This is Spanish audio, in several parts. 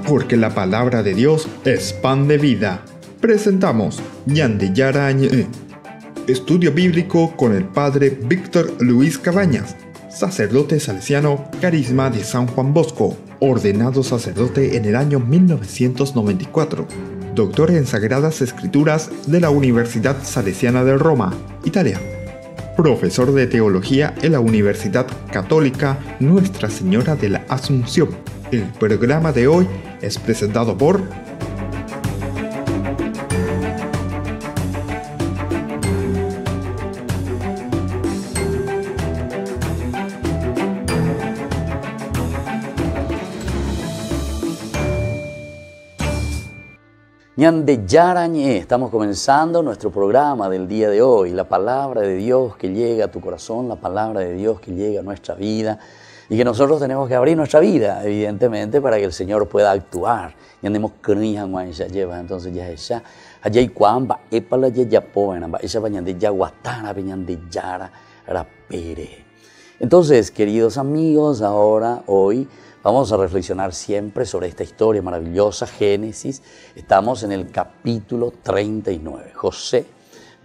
Porque la palabra de Dios es pan de vida. Presentamos Ñande Yarañe, estudio bíblico con el padre Víctor Luis Cabañas, sacerdote salesiano, carisma de San Juan Bosco, ordenado sacerdote en el año 1994, doctor en Sagradas Escrituras de la Universidad Salesiana de Roma, Italia, profesor de teología en la Universidad Católica Nuestra Señora de la Asunción. El programa de hoy es presentado por Ñande Yarañe. Estamos comenzando nuestro programa del día de hoy. La palabra de Dios que llega a tu corazón, la palabra de Dios que llega a nuestra vida y que nosotros tenemos que abrir nuestra vida, evidentemente, para que el Señor pueda actuar. Entonces ya esa allá y cuamba epala ya ya poena ba esa bañande ya guatara bañande yara rapere. Entonces, queridos amigos, hoy vamos a reflexionar siempre sobre esta historia maravillosa, Génesis. Estamos en el capítulo 39. José,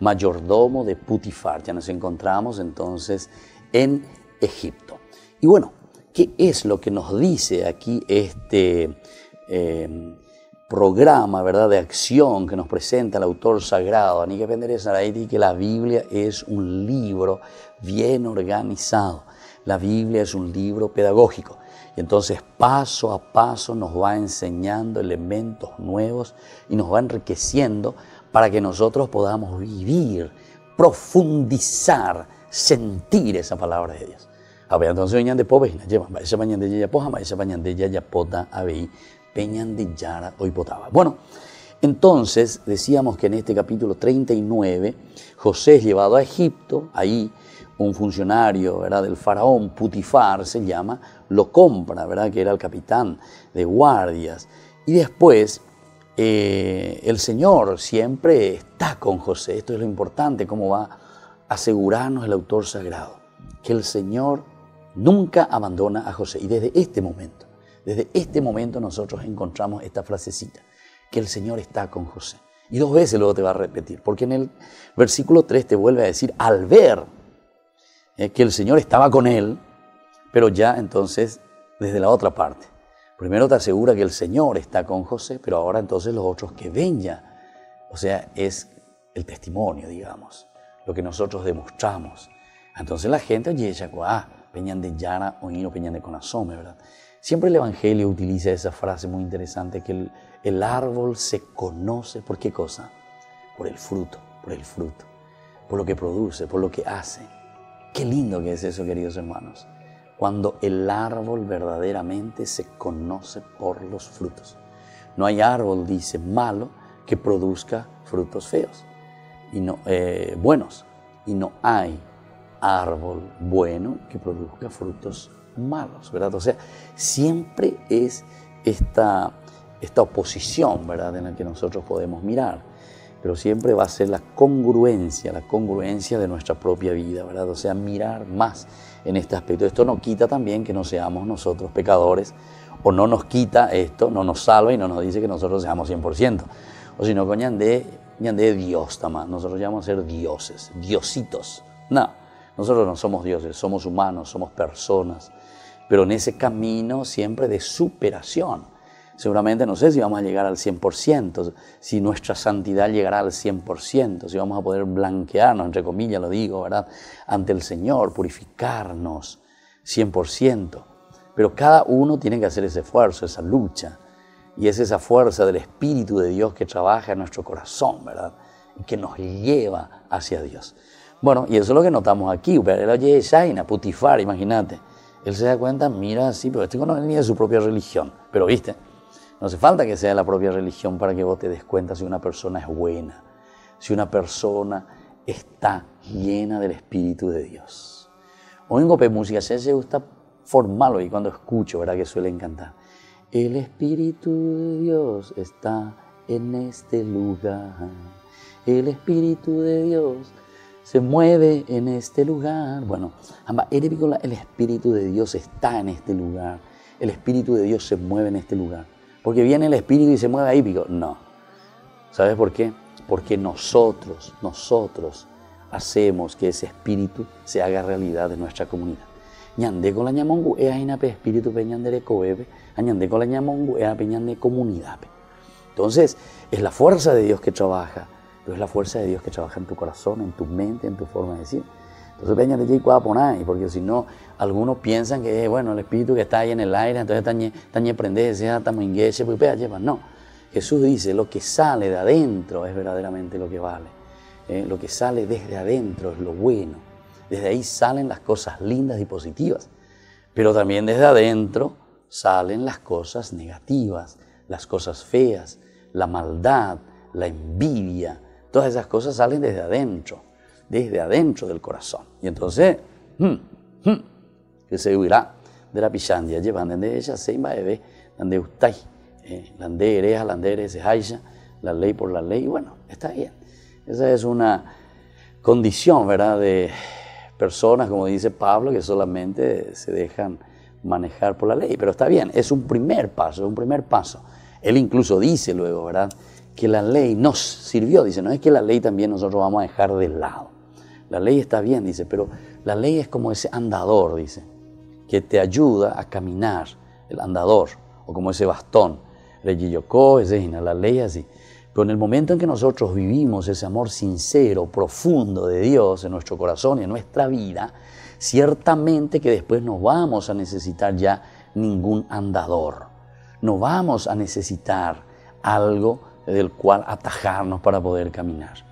mayordomo de Putifar. Ya nos encontramos entonces en Egipto. Y bueno, ¿qué es lo que nos dice aquí este programa, ¿verdad?, de acción que nos presenta el autor sagrado? Ni que aprender que la Biblia es un libro bien organizado. La Biblia es un libro pedagógico. Y entonces paso a paso nos va enseñando elementos nuevos y nos va enriqueciendo para que nosotros podamos vivir, profundizar, sentir esa palabra de Dios. A ver, entonces venían de pobres, esa mañana de ella poja, esa mañana de ella pota, a ver, peñan de yara hoy potaba. Bueno, entonces decíamos que en este capítulo 39 José es llevado a Egipto. Ahí un funcionario, ¿verdad?, del faraón, Putifar se llama, lo compra, ¿verdad?, que era el capitán de guardias. Y después el Señor siempre está con José. Esto es lo importante, cómo va a asegurarnos el autor sagrado, que el Señor nunca abandona a José. Y desde este momento nosotros encontramos esta frasecita, que el Señor está con José. Y 2 veces luego te va a repetir, porque en el versículo 3 te vuelve a decir, al ver que el Señor estaba con él, pero ya entonces desde la otra parte. Primero te asegura que el Señor está con José, pero ahora entonces los otros que ven ya. O sea, es el testimonio, digamos, lo que nosotros demostramos. Entonces la gente, oye, peñan de Yara o no peñan de Conasome, ¿verdad? Siempre el Evangelio utiliza esa frase muy interesante, que el árbol se conoce, ¿por qué cosa? Por el fruto, por lo que produce, por lo que hace. Qué lindo que es eso, queridos hermanos, cuando el árbol verdaderamente se conoce por los frutos. No hay árbol, dice, malo que produzca frutos feos y no buenos, y no hay árbol bueno que produzca frutos malos, ¿verdad? O sea, siempre es esta oposición, ¿verdad?, en la que nosotros podemos mirar, pero siempre va a ser la congruencia de nuestra propia vida, ¿verdad? O sea, mirar más en este aspecto. Esto no quita también que no seamos nosotros pecadores, o no nos quita esto, no nos salva y no nos dice que nosotros seamos 100%, o sino que ñande Dios también. Nosotros llamamos a ser dioses, diositos. No, nosotros no somos dioses, somos humanos, somos personas, pero en ese camino siempre de superación. Seguramente no sé si vamos a llegar al 100%, si nuestra santidad llegará al 100%, si vamos a poder blanquearnos, entre comillas lo digo, ¿verdad?, ante el Señor, purificarnos 100%. Pero cada uno tiene que hacer ese esfuerzo, esa lucha. Y es esa fuerza del Espíritu de Dios que trabaja en nuestro corazón, ¿verdad?, y que nos lleva hacia Dios. Bueno, y eso es lo que notamos aquí. Oye, Shaina, Putifar, imagínate. Él se da cuenta, mira, sí, pero este no es ni de su propia religión. Pero viste, no hace falta que sea la propia religión para que vos te des cuenta si una persona es buena, si una persona está llena del Espíritu de Dios. Oigo música, se gusta formarlo y cuando escucho, ¿verdad?, que suelen cantar. El Espíritu de Dios está en este lugar. El Espíritu de Dios se mueve en este lugar. Bueno, el Espíritu de Dios está en este lugar. el Espíritu de Dios se mueve en este lugar. Porque viene el Espíritu y se mueve ahí, pico. No. ¿Sabes por qué? Porque nosotros hacemos que ese Espíritu se haga realidad en nuestra comunidad. Ñande con la ñamongu es ainape Espíritu peñandere coebe, añande con la ñamongu es peñande comunidad. Entonces, es la fuerza de Dios que trabaja, pero es la fuerza de Dios que trabaja en tu corazón, en tu mente, en tu forma de decir. Entonces, peña de poner, porque si no, algunos piensan que, bueno, el Espíritu que está ahí en el aire, entonces está prende, está muy ingueche, pues lleva. No. Jesús dice, lo que sale de adentro es verdaderamente lo que vale. Lo que sale desde adentro es lo bueno. Desde ahí salen las cosas lindas y positivas. Pero también desde adentro salen las cosas negativas, las cosas feas, la maldad, la envidia. Todas esas cosas salen desde adentro del corazón. Y entonces, que se huirá de la pichandia, llevan de ella, se imbaebe, donde usted, lande ereja, lande erese haisha, la ley por la ley, bueno, está bien. Esa es una condición, ¿verdad?, de personas, como dice Pablo, que solamente se dejan manejar por la ley, pero está bien, es un primer paso, Él incluso dice luego, ¿verdad?, que la ley nos sirvió, dice, no es que la ley también nosotros vamos a dejar de lado. La ley está bien, dice, pero la ley es como ese andador, dice, que te ayuda a caminar, el andador, o como ese bastón. La ley es así. Pero en el momento en que nosotros vivimos ese amor sincero, profundo de Dios en nuestro corazón y en nuestra vida, ciertamente que después no vamos a necesitar ya ningún andador. No vamos a necesitar algo del cual atajarnos para poder caminar.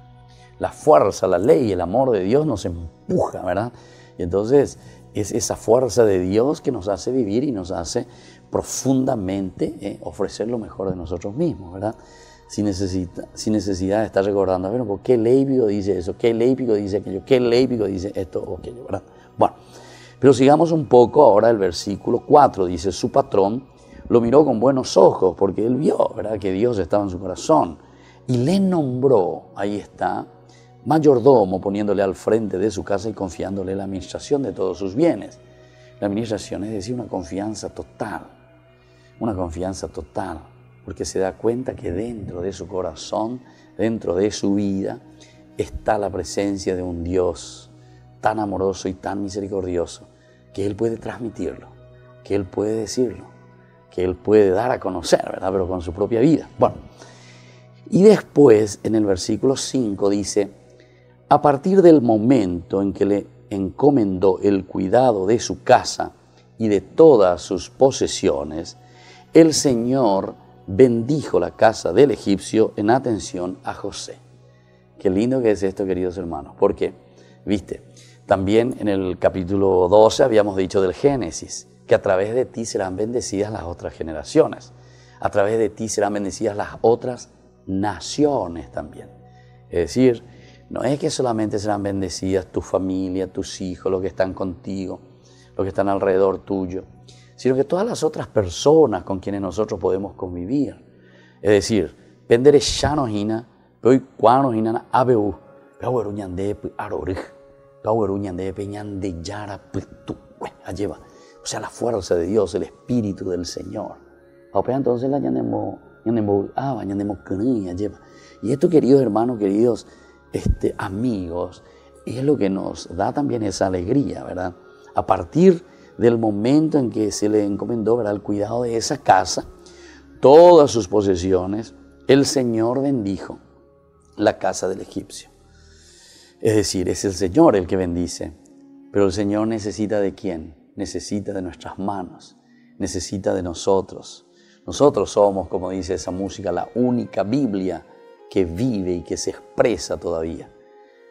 La fuerza, la ley, el amor de Dios nos empuja, ¿verdad? Y entonces es esa fuerza de Dios que nos hace vivir y nos hace profundamente ofrecer lo mejor de nosotros mismos, ¿verdad? Sin necesidad de estar recordando, bueno, ¿por qué Lévico dice eso? ¿Qué Lévico dice aquello? ¿Qué Lévico dice esto o aquello? ¿Verdad? Bueno, pero sigamos un poco ahora el versículo 4. Dice, su patrón lo miró con buenos ojos porque él vio, ¿verdad?, que Dios estaba en su corazón y le nombró, ahí está, mayordomo, poniéndole al frente de su casa y confiándole la administración de todos sus bienes. La administración es decir, una confianza total, porque se da cuenta que dentro de su corazón, dentro de su vida, está la presencia de un Dios tan amoroso y tan misericordioso, que Él puede transmitirlo, que Él puede decirlo, que Él puede dar a conocer, ¿verdad?, pero con su propia vida. Bueno, y después en el versículo 5 dice, a partir del momento en que le encomendó el cuidado de su casa y de todas sus posesiones, el Señor bendijo la casa del egipcio en atención a José. Qué lindo que es esto, queridos hermanos, porque, viste, también en el capítulo 12 habíamos dicho del Génesis, que a través de ti serán bendecidas las otras generaciones, a través de ti serán bendecidas las otras naciones también. Es decir, no es que solamente serán bendecidas tu familia, tus hijos, los que están contigo, los que están alrededor tuyo, sino que todas las otras personas con quienes nosotros podemos convivir. Es decir, pendere shanohina, pero cuanohina abeu, pero ñande arorij, pero ñande peñande yara pitu, lleva. O sea, la fuerza de Dios, el Espíritu del Señor. Entonces la ñandemo lleva. Y esto, queridos hermanos, queridos amigos, es lo que nos da también esa alegría, ¿verdad? A partir del momento en que se le encomendó, ¿verdad?, el cuidado de esa casa, todas sus posesiones, el Señor bendijo la casa del egipcio. Es decir, es el Señor el que bendice, pero el Señor necesita ¿de quién? Necesita de nuestras manos, necesita de nosotros. Nosotros somos, como dice esa música, la única Biblia que vive y que se expresa todavía.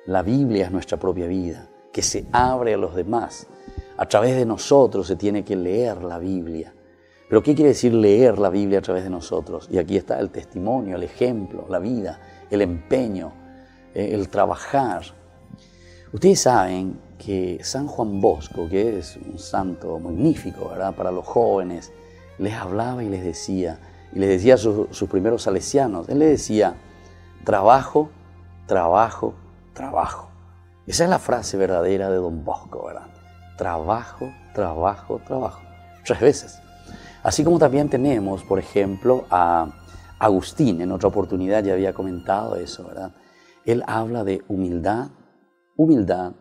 La Biblia es nuestra propia vida, que se abre a los demás. A través de nosotros se tiene que leer la Biblia. ¿Pero qué quiere decir leer la Biblia a través de nosotros? Y aquí está el testimonio, el ejemplo, la vida, el empeño, el trabajar. Ustedes saben que San Juan Bosco, que es un santo magnífico, ¿verdad?, para los jóvenes, les hablaba y les decía a sus primeros salesianos, él les decía, trabajo, trabajo, trabajo. Esa es la frase verdadera de Don Bosco, ¿verdad? Trabajo, trabajo, trabajo. 3 veces. Así como también tenemos, por ejemplo, a Agustín, en otra oportunidad ya había comentado eso, ¿verdad? Él habla de humildad, humildad,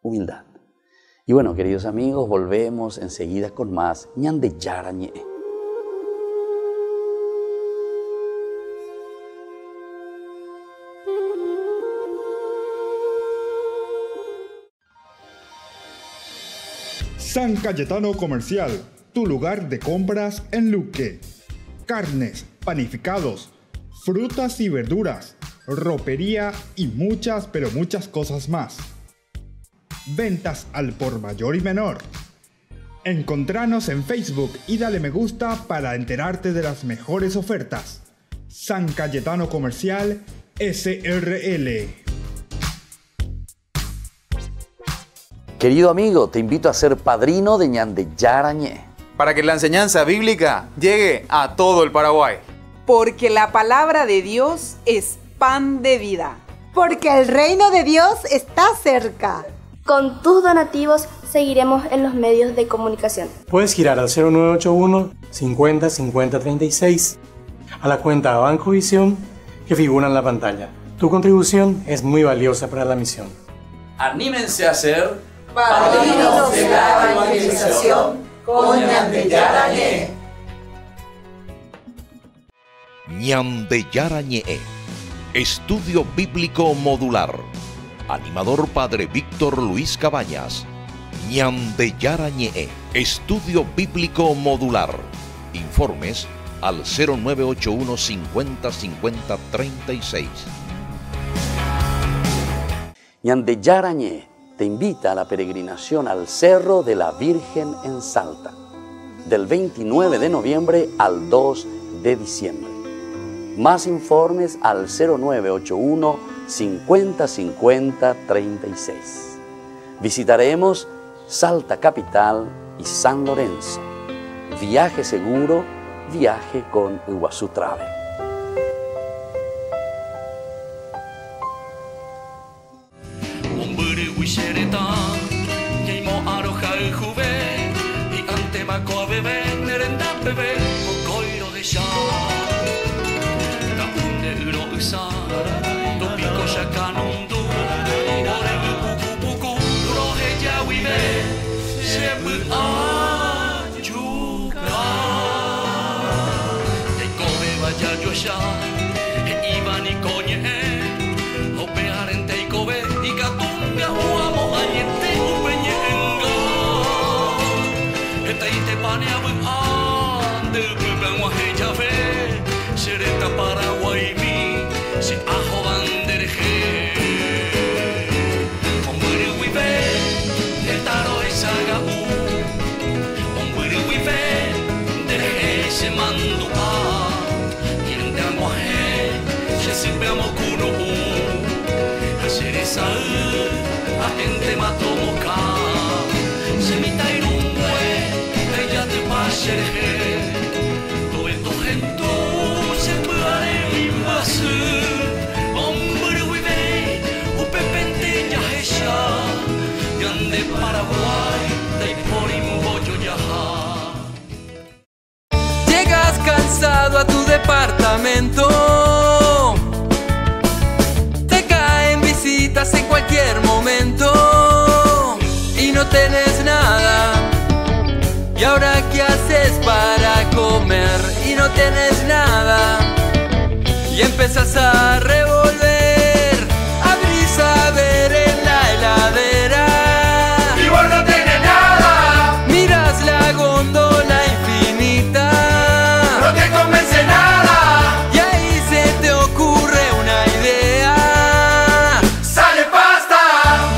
humildad. Y bueno, queridos amigos, volvemos enseguida con más Ñande Yarañe. San Cayetano Comercial, tu lugar de compras en Luque. Carnes, panificados, frutas y verduras, ropería y muchas, pero muchas cosas más. Ventas al por mayor y menor. Encontranos en Facebook y dale me gusta para enterarte de las mejores ofertas. San Cayetano Comercial SRL. Querido amigo, te invito a ser padrino de Ñande Yarañe, para que la enseñanza bíblica llegue a todo el Paraguay. Porque la palabra de Dios es pan de vida. Porque el reino de Dios está cerca. Con tus donativos seguiremos en los medios de comunicación. Puedes girar al 0981 50 50 36 a la cuenta Banco Visión que figura en la pantalla. Tu contribución es muy valiosa para la misión. Anímense a ser padrinos de la evangelización con Ñande Yarañe. Ñande Yarañe, Estudio Bíblico Modular. Animador Padre Víctor Luis Cabañas. Ñande Yarañe, Estudio Bíblico Modular. Informes al 0981 50 50 36. Ñande Yarañe te invita a la peregrinación al Cerro de la Virgen en Salta, del 29 de noviembre al 2 de diciembre. Más informes al 0981 50 50 36. Visitaremos Salta Capital y San Lorenzo. Viaje seguro, viaje con Iguazú Travel. Llegas cansado a tu departamento, te caen visitas en cualquier momento y no tenés nada. ¿Y ahora qué haces para comer? Y no tenés nada. Y empezás a revolver, abrís a ver en la heladera y vos no tenés nada. Miras la góndola infinita, no te convence nada. Y ahí se te ocurre una idea. ¡Sale pasta!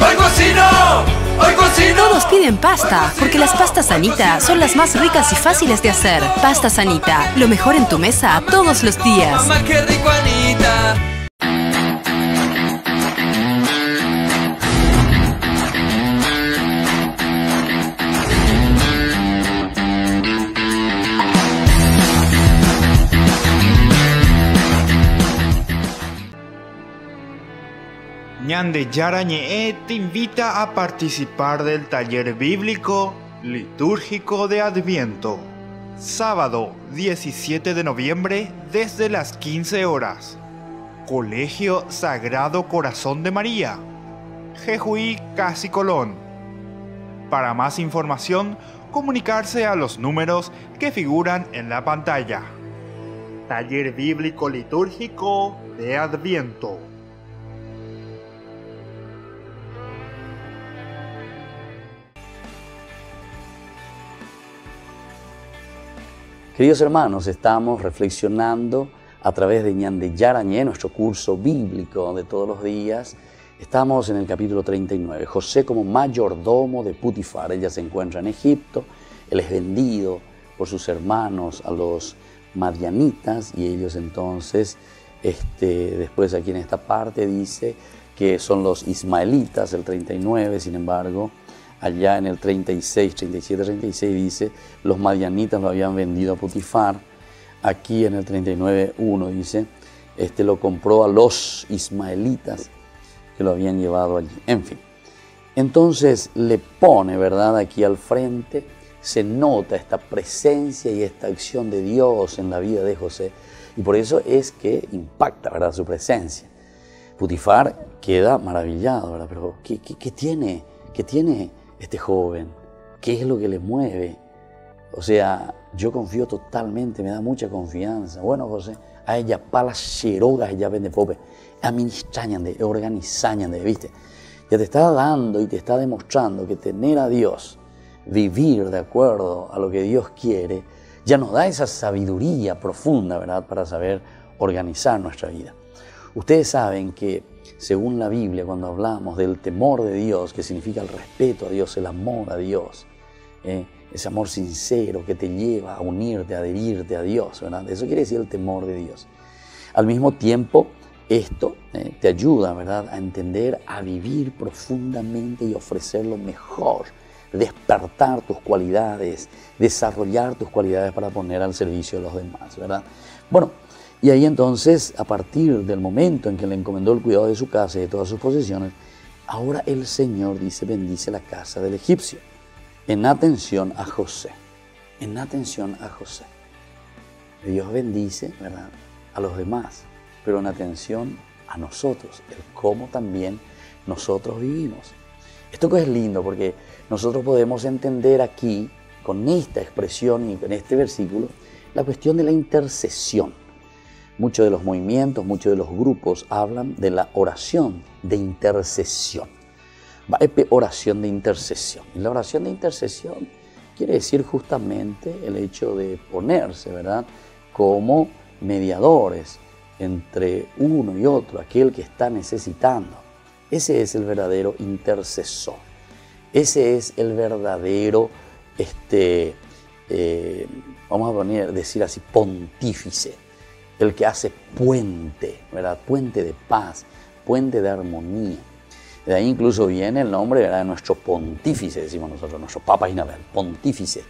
¡Hoy cocino! ¡Hoy cocino! Todos piden pasta, porque las pastas Anita son las más ricas y fáciles de hacer. Pastas Anita, lo mejor en tu mesa todos los días. Mamá, qué rico, Anita. Ñande Yarañe te invita a participar del taller bíblico litúrgico de Adviento. Sábado 17 de noviembre desde las 15 horas. Colegio Sagrado Corazón de María, Jejuí, Casi Colón. Para más información, comunicarse a los números que figuran en la pantalla. Taller Bíblico Litúrgico de Adviento. Queridos hermanos, estamos reflexionando a través de Ñande Yarañé, nuestro curso bíblico de todos los días. Estamos en el capítulo 39. José como mayordomo de Putifar. Ella se encuentra en Egipto. Él es vendido por sus hermanos a los madianitas y ellos entonces, después aquí en esta parte dice que son los ismaelitas, el 39, sin embargo, allá en el 36, 37, 36 dice, los madianitas lo habían vendido a Putifar. Aquí en el 39.1 dice, lo compró a los ismaelitas que lo habían llevado allí. En fin, entonces le pone, ¿verdad? Aquí al frente se nota esta presencia y esta acción de Dios en la vida de José. Y por eso es que impacta, ¿verdad? Su presencia. Putifar queda maravillado, ¿verdad? Pero ¿qué tiene? ¿Qué tiene este joven? ¿Qué es lo que le mueve? O sea, yo confío totalmente, me da mucha confianza. Bueno, José, a ella palas cherogas, ella vende pope, administrañan de, organizañan de, ¿viste? Ya te está dando y te está demostrando que tener a Dios, vivir de acuerdo a lo que Dios quiere, ya nos da esa sabiduría profunda, ¿verdad? Para saber organizar nuestra vida. Ustedes saben que según la Biblia, cuando hablamos del temor de Dios, que significa el respeto a Dios, el amor a Dios, ese amor sincero que te lleva a unirte, a adherirte a Dios, ¿verdad? Eso quiere decir el temor de Dios. Al mismo tiempo, esto te ayuda, ¿verdad?, a entender, a vivir profundamente y ofrecer lo mejor, despertar tus cualidades, desarrollar tus cualidades para poner al servicio de los demás, ¿verdad? Bueno, y ahí entonces, a partir del momento en que le encomendó el cuidado de su casa y de todas sus posesiones, ahora el Señor dice, bendice la casa del egipcio. En atención a José, en atención a José. Dios bendice, ¿verdad?, a los demás, pero en atención a nosotros, el cómo también nosotros vivimos. Esto que es lindo porque nosotros podemos entender aquí, con esta expresión y con este versículo, la cuestión de la intercesión. Muchos de los movimientos, muchos de los grupos hablan de la oración de intercesión. Oración de intercesión. Y la oración de intercesión quiere decir justamente el hecho de ponerse, ¿verdad?, como mediadores entre uno y otro, aquel que está necesitando. Ese es el verdadero intercesor. Ese es el verdadero, vamos a decir así, pontífice. El que hace puente, ¿verdad? Puente de paz, puente de armonía. De ahí incluso viene el nombre, ¿verdad?, de nuestro pontífice, decimos nosotros, nuestro Papa Isabel, pontífice.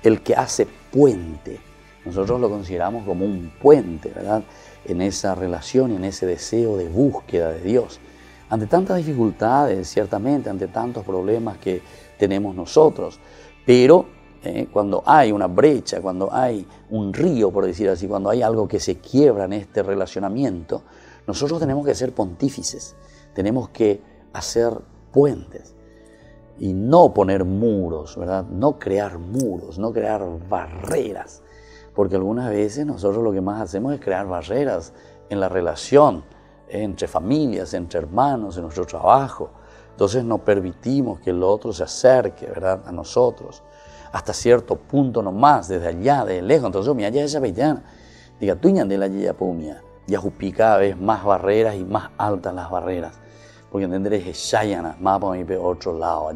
El que hace puente. Nosotros lo consideramos como un puente, ¿verdad?, en esa relación y en ese deseo de búsqueda de Dios. Ante tantas dificultades, ciertamente, ante tantos problemas que tenemos nosotros, pero cuando hay una brecha, cuando hay un río, por decir así, cuando hay algo que se quiebra en este relacionamiento, nosotros tenemos que ser pontífices, tenemos que hacer puentes y no poner muros, ¿verdad? No crear muros, no crear barreras, porque algunas veces nosotros lo que más hacemos es crear barreras en la relación, entre familias, entre hermanos, en nuestro trabajo. Entonces no permitimos que el otro se acerque, ¿verdad?, a nosotros. Hasta cierto punto nomás, desde allá, de lejos. Entonces, mira, ya esa peitana. Diga, tú ñande la ya pomia. Ya jupi cada vez más barreras y más altas las barreras. Porque entenderé que shayana, más para mi otro lado.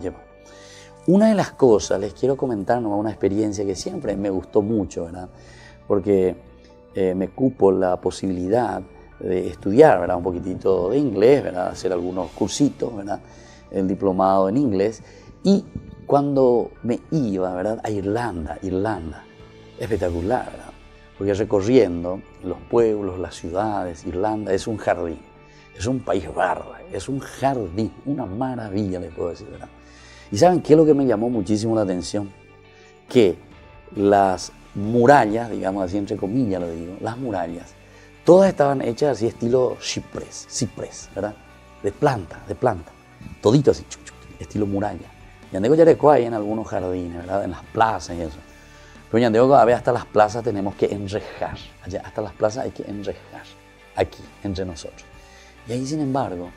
Una de las cosas, les quiero comentar una experiencia que siempre me gustó mucho, ¿verdad? Porque me cupo la posibilidad de estudiar, ¿verdad?, un poquitito de inglés, ¿verdad?, hacer algunos cursitos, ¿verdad?, el diplomado en inglés. Y cuando me iba, ¿verdad?, a Irlanda, espectacular, ¿verdad?, porque recorriendo los pueblos, las ciudades, Irlanda es un jardín, es un país verde, es un jardín, una maravilla, les puedo decir, ¿verdad? ¿Y saben qué es lo que me llamó muchísimo la atención? Que las murallas, digamos así entre comillas lo digo, las murallas, todas estaban hechas así estilo ciprés, ¿verdad? De planta, todito así, estilo muralla. Yandego Yarecoa hay en algunos jardines, ¿verdad? En las plazas y eso. Pero Yandego a ver, hasta las plazas tenemos que enrejar, allá hasta las plazas hay que enrejar, aquí, entre nosotros. Y ahí, sin embargo,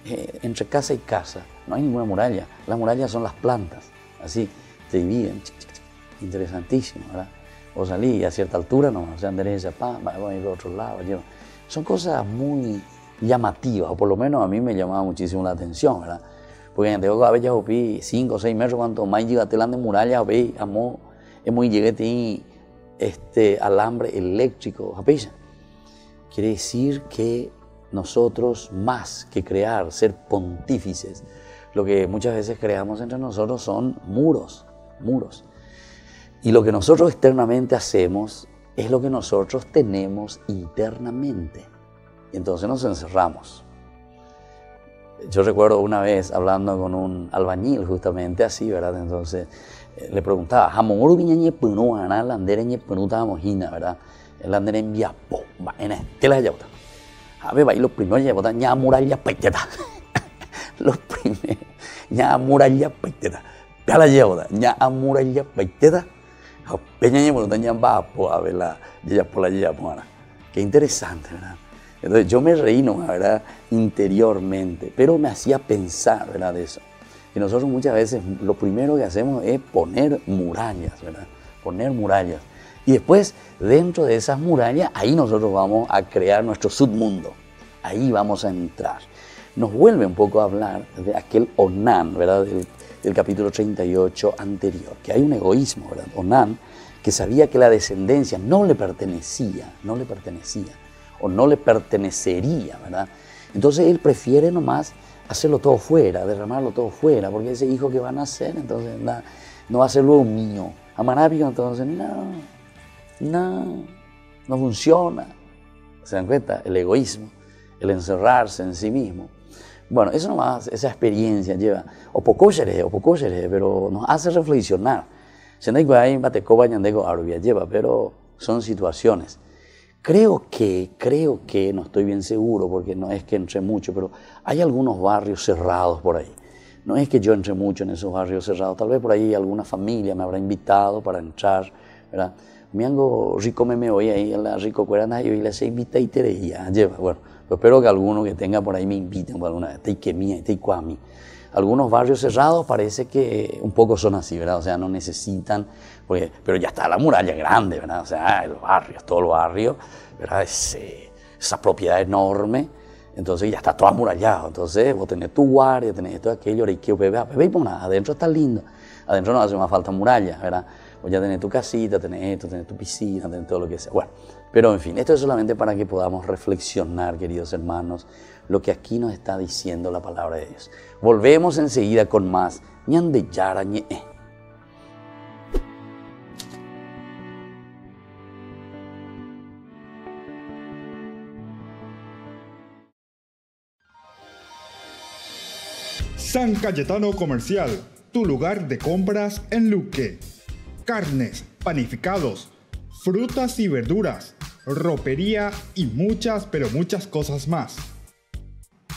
entre casa y casa no hay ninguna muralla, las murallas son las plantas, así, se dividen, interesantísimo, ¿verdad? O salí a cierta altura, no, o sea, derecha, voy a ir a otro lado, son cosas muy llamativas, o por lo menos a mí me llamaba muchísimo la atención, ¿verdad? Porque en Yandego a veces opí 5 o 6 metros, cuanto más llegate de muralla, opí, amo, es muy lleguete alambre eléctrico, ¿japilla? Quiere decir que nosotros, más que crear, ser pontífices, lo que muchas veces creamos entre nosotros son muros. Y lo que nosotros externamente hacemos es lo que nosotros tenemos internamente. Y entonces nos encerramos. Yo recuerdo una vez hablando con un albañil justamente así, ¿verdad? Entonces le preguntaba, ¿jamón viña punu ana landere ñe punu ta mojina, ¿verdad? El landere en viapo, va en estela yauta. A ver, va y los primeros ya botan ña muralla peiteta. Los primeros ña muralla peiteta. Pala yauta, ña muralla peiteta. Peña ñe punu ta ña vapo, a ver la ya por la ya pona. Qué interesante, ¿verdad? Entonces yo me reí, ¿no? ¿Verdad? Interiormente, pero me hacía pensar, ¿verdad? De eso. Y nosotros muchas veces lo primero que hacemos es poner murallas, ¿verdad? Poner murallas. Y después, dentro de esas murallas, ahí nosotros vamos a crear nuestro submundo. Ahí vamos a entrar. Nos vuelve un poco a hablar de aquel Onán, ¿verdad? Del capítulo 38 anterior, que hay un egoísmo, ¿verdad? Onán, que sabía que la descendencia no le pertenecía, o no le pertenecería, ¿verdad? Entonces él prefiere nomás hacerlo todo fuera, derramarlo todo fuera, porque ese hijo que va a nacer, entonces no va a ser luego mío. Amarápico, entonces no funciona. ¿Se dan cuenta? El egoísmo, el encerrarse en sí mismo. Bueno, eso nomás, esa experiencia lleva, o poco pero nos hace reflexionar. Pero son situaciones. Creo que, no estoy bien seguro porque no es que entre mucho, pero hay algunos barrios cerrados por ahí. No es que yo entre mucho en esos barrios cerrados, tal vez por ahí alguna familia me habrá invitado para entrar, ¿verdad? Me hago rico me voy ahí, la rico cuerana y la se invita y te leía, lleva, bueno, pues espero que alguno que tenga por ahí me inviten por alguna vez, te que mía, te cuami. Algunos barrios cerrados parece que un poco son así, ¿verdad? O sea, no necesitan, pero ya está la muralla grande, ¿verdad? O sea, los barrios, todo el barrio, ¿verdad? Esa propiedad enorme, entonces ya está todo amurallado. Entonces vos tenés tu guardia, tenés esto, aquello, y que bebé, y pues nada, adentro está lindo. Adentro no hace más falta muralla, ¿verdad? Vos ya tenés tu casita, tenés esto, tenés tu piscina, tenés todo lo que sea. Bueno, pero en fin, esto es solamente para que podamos reflexionar, queridos hermanos, lo que aquí nos está diciendo la palabra de Dios. Volvemos enseguida con más Ñande Yarañe. San Cayetano Comercial, tu lugar de compras en Luque. Carnes, panificados, frutas y verduras, ropería y muchas, pero muchas cosas más.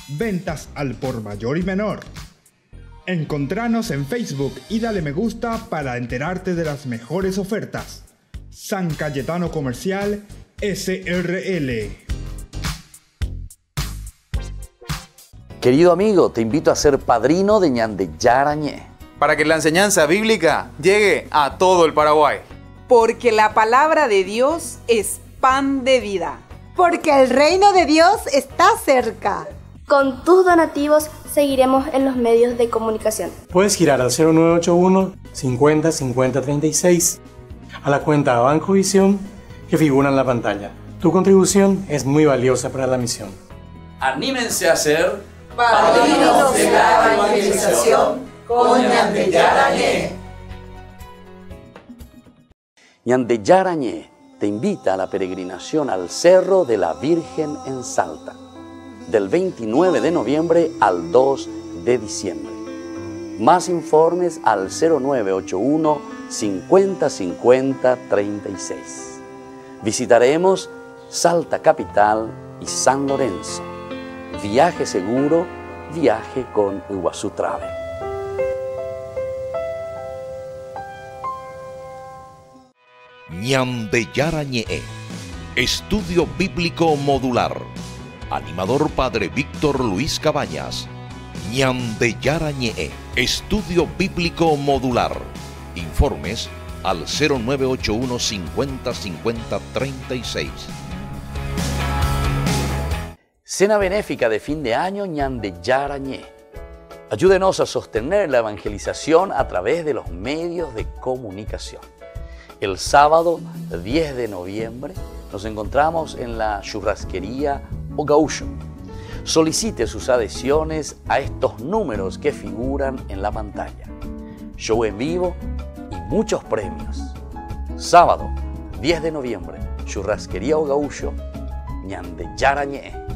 Ventas al por mayor y menor. Encontranos en Facebook y dale me gusta para enterarte de las mejores ofertas. San Cayetano Comercial SRL. Querido amigo, te invito a ser padrino de Ñande Yarañe, para que la enseñanza bíblica llegue a todo el Paraguay. Porque la palabra de Dios es pan de vida. Porque el reino de Dios está cerca. Con tus donativos seguiremos en los medios de comunicación. Puedes girar al 0981 50 50 36 a la cuenta Banco Visión que figura en la pantalla. Tu contribución es muy valiosa para la misión. Anímense a ser padrinos de la evangelización con Ñande Yarañe. Ñande Yarañe te invita a la peregrinación al Cerro de la Virgen en Salta, del 29 de noviembre al 2 de diciembre. Más informes al 0981 50 50 36. Visitaremos Salta Capital y San Lorenzo. Viaje seguro, viaje con Iguazú Travel. Ñandeyara Ñe'e, Estudio Bíblico Modular. Animador Padre Víctor Luis Cabañas. Ñandeyara Ñe'e, Estudio Bíblico Modular. Informes al 0981 50 50 36. Cena benéfica de fin de año Ñandeyara Ñe'e. Ayúdenos a sostener la evangelización a través de los medios de comunicación. El sábado 10 de noviembre nos encontramos en la churrasquería O Gaúcho. Solicite sus adhesiones a estos números que figuran en la pantalla. Show en vivo y muchos premios. Sábado 10 de noviembre, churrasquería O Gaúcho, Ñandeyara Ñe'e.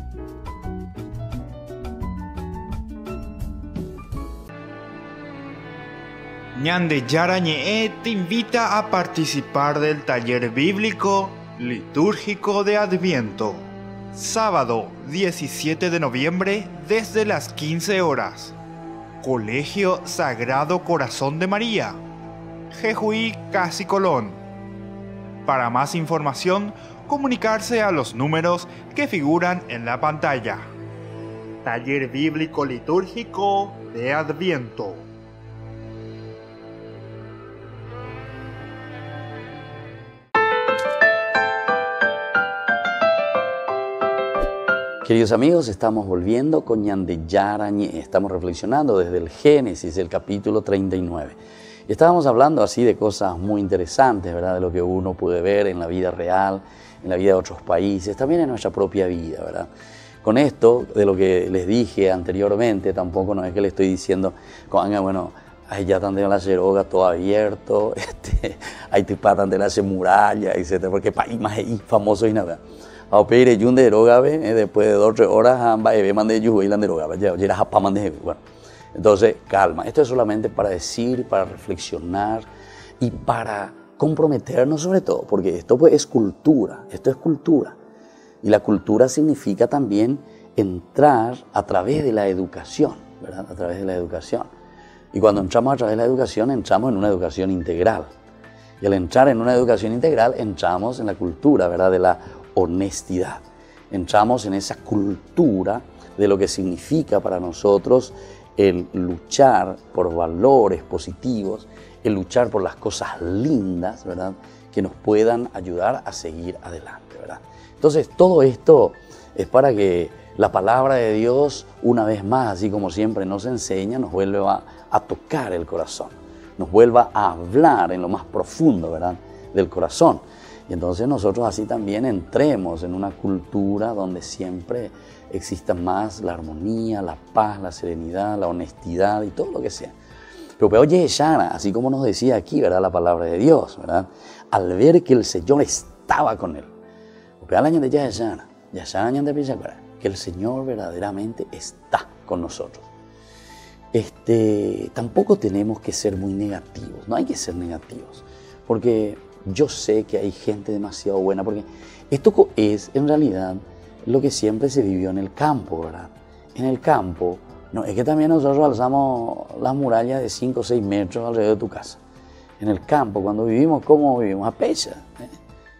Ñandeyara Ñe'e te invita a participar del taller bíblico litúrgico de Adviento. Sábado 17 de noviembre desde las 15 horas. Colegio Sagrado Corazón de María, Jejuí, Casi Colón. Para más información, comunicarse a los números que figuran en la pantalla. Taller bíblico litúrgico de Adviento. Queridos amigos, estamos volviendo con Ñandeyara Ñe'e. Estamos reflexionando desde el Génesis, el capítulo 39. Y estábamos hablando así de cosas muy interesantes, ¿verdad? De lo que uno puede ver en la vida real, en la vida de otros países, también en nuestra propia vida, ¿verdad? Con esto, de lo que les dije anteriormente, tampoco no es que le estoy diciendo, bueno, ahí ya están de la Yeroga todo abierto, ahí te patan de la muralla, etc. Porque país más famoso y nada. A pedir yun de droga, después de 2 o 3 horas, mandé yugo y la droga, ya bueno. Entonces, calma. Esto es solamente para decir, para reflexionar y para comprometernos sobre todo, porque esto pues es cultura, esto es cultura. Y la cultura significa también entrar a través de la educación, ¿verdad? A través de la educación. Y cuando entramos a través de la educación, entramos en una educación integral. Y al entrar en una educación integral, entramos en la cultura, ¿verdad? De la honestidad. Entramos en esa cultura de lo que significa para nosotros el luchar por valores positivos, el luchar por las cosas lindas, ¿verdad? Que nos puedan ayudar a seguir adelante, ¿verdad? Entonces, todo esto es para que la palabra de Dios, una vez más, así como siempre nos enseña, nos vuelva a tocar el corazón, nos vuelva a hablar en lo más profundo, ¿verdad? Del corazón. Y entonces nosotros así también entremos en una cultura donde siempre exista más la armonía, la paz, la serenidad, la honestidad y todo lo que sea. Pero oye, Shana, así como nos decía aquí, ¿verdad? La palabra de Dios, ¿verdad? Al ver que el Señor estaba con él. Que el Señor verdaderamente está con nosotros. Tampoco tenemos que ser muy negativos, no hay que ser negativos, porque yo sé que hay gente demasiado buena, porque esto es en realidad lo que siempre se vivió en el campo, ¿verdad? En el campo, no, es que también nosotros alzamos las murallas de 5 o 6 metros alrededor de tu casa. En el campo, cuando vivimos, ¿cómo vivimos? A pecha.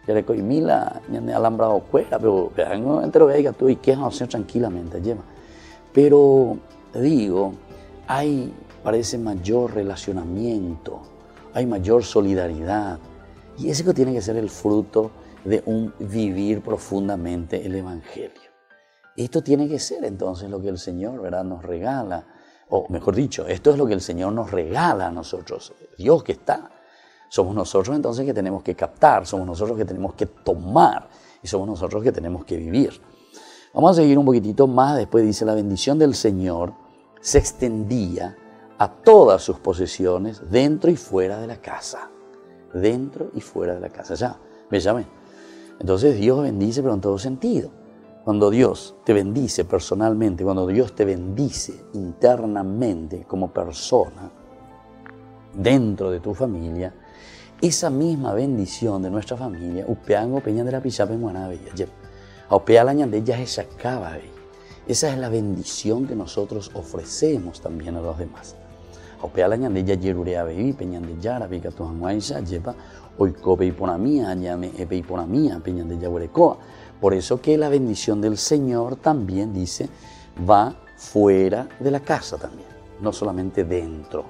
Ya le coí mila, ya me alambrado cuera, pero no entero que diga tú y que hacer tranquilamente, lleva. Pero digo, parece mayor relacionamiento, hay mayor solidaridad. Y ese que tiene que ser el fruto de un vivir profundamente el Evangelio. Esto tiene que ser entonces lo que el Señor, ¿verdad? Nos regala, o mejor dicho, esto es lo que el Señor nos regala a nosotros, Dios que está. Somos nosotros entonces que tenemos que captar, somos nosotros que tenemos que tomar y somos nosotros que tenemos que vivir. Vamos a seguir un poquitito más, después dice, la bendición del Señor se extendía a todas sus posesiones dentro y fuera de la casa. Dentro y fuera de la casa. Ya, véame. Entonces Dios bendice, pero en todo sentido. Cuando Dios te bendice personalmente, cuando Dios te bendice internamente como persona, dentro de tu familia, esa misma bendición de nuestra familia, upeango peña de la pichapa en Guanabella, upea la ñande ya se acaba. Esa es la bendición que nosotros ofrecemos también a los demás. Upea la ñande ya yerurea bebi, peña de yara, pica tu anguaisa, lleva oikope y ponamía, llame epe y ponamía, peña de yaguarecoa. Por eso que la bendición del Señor también dice, va fuera de la casa también, no solamente dentro.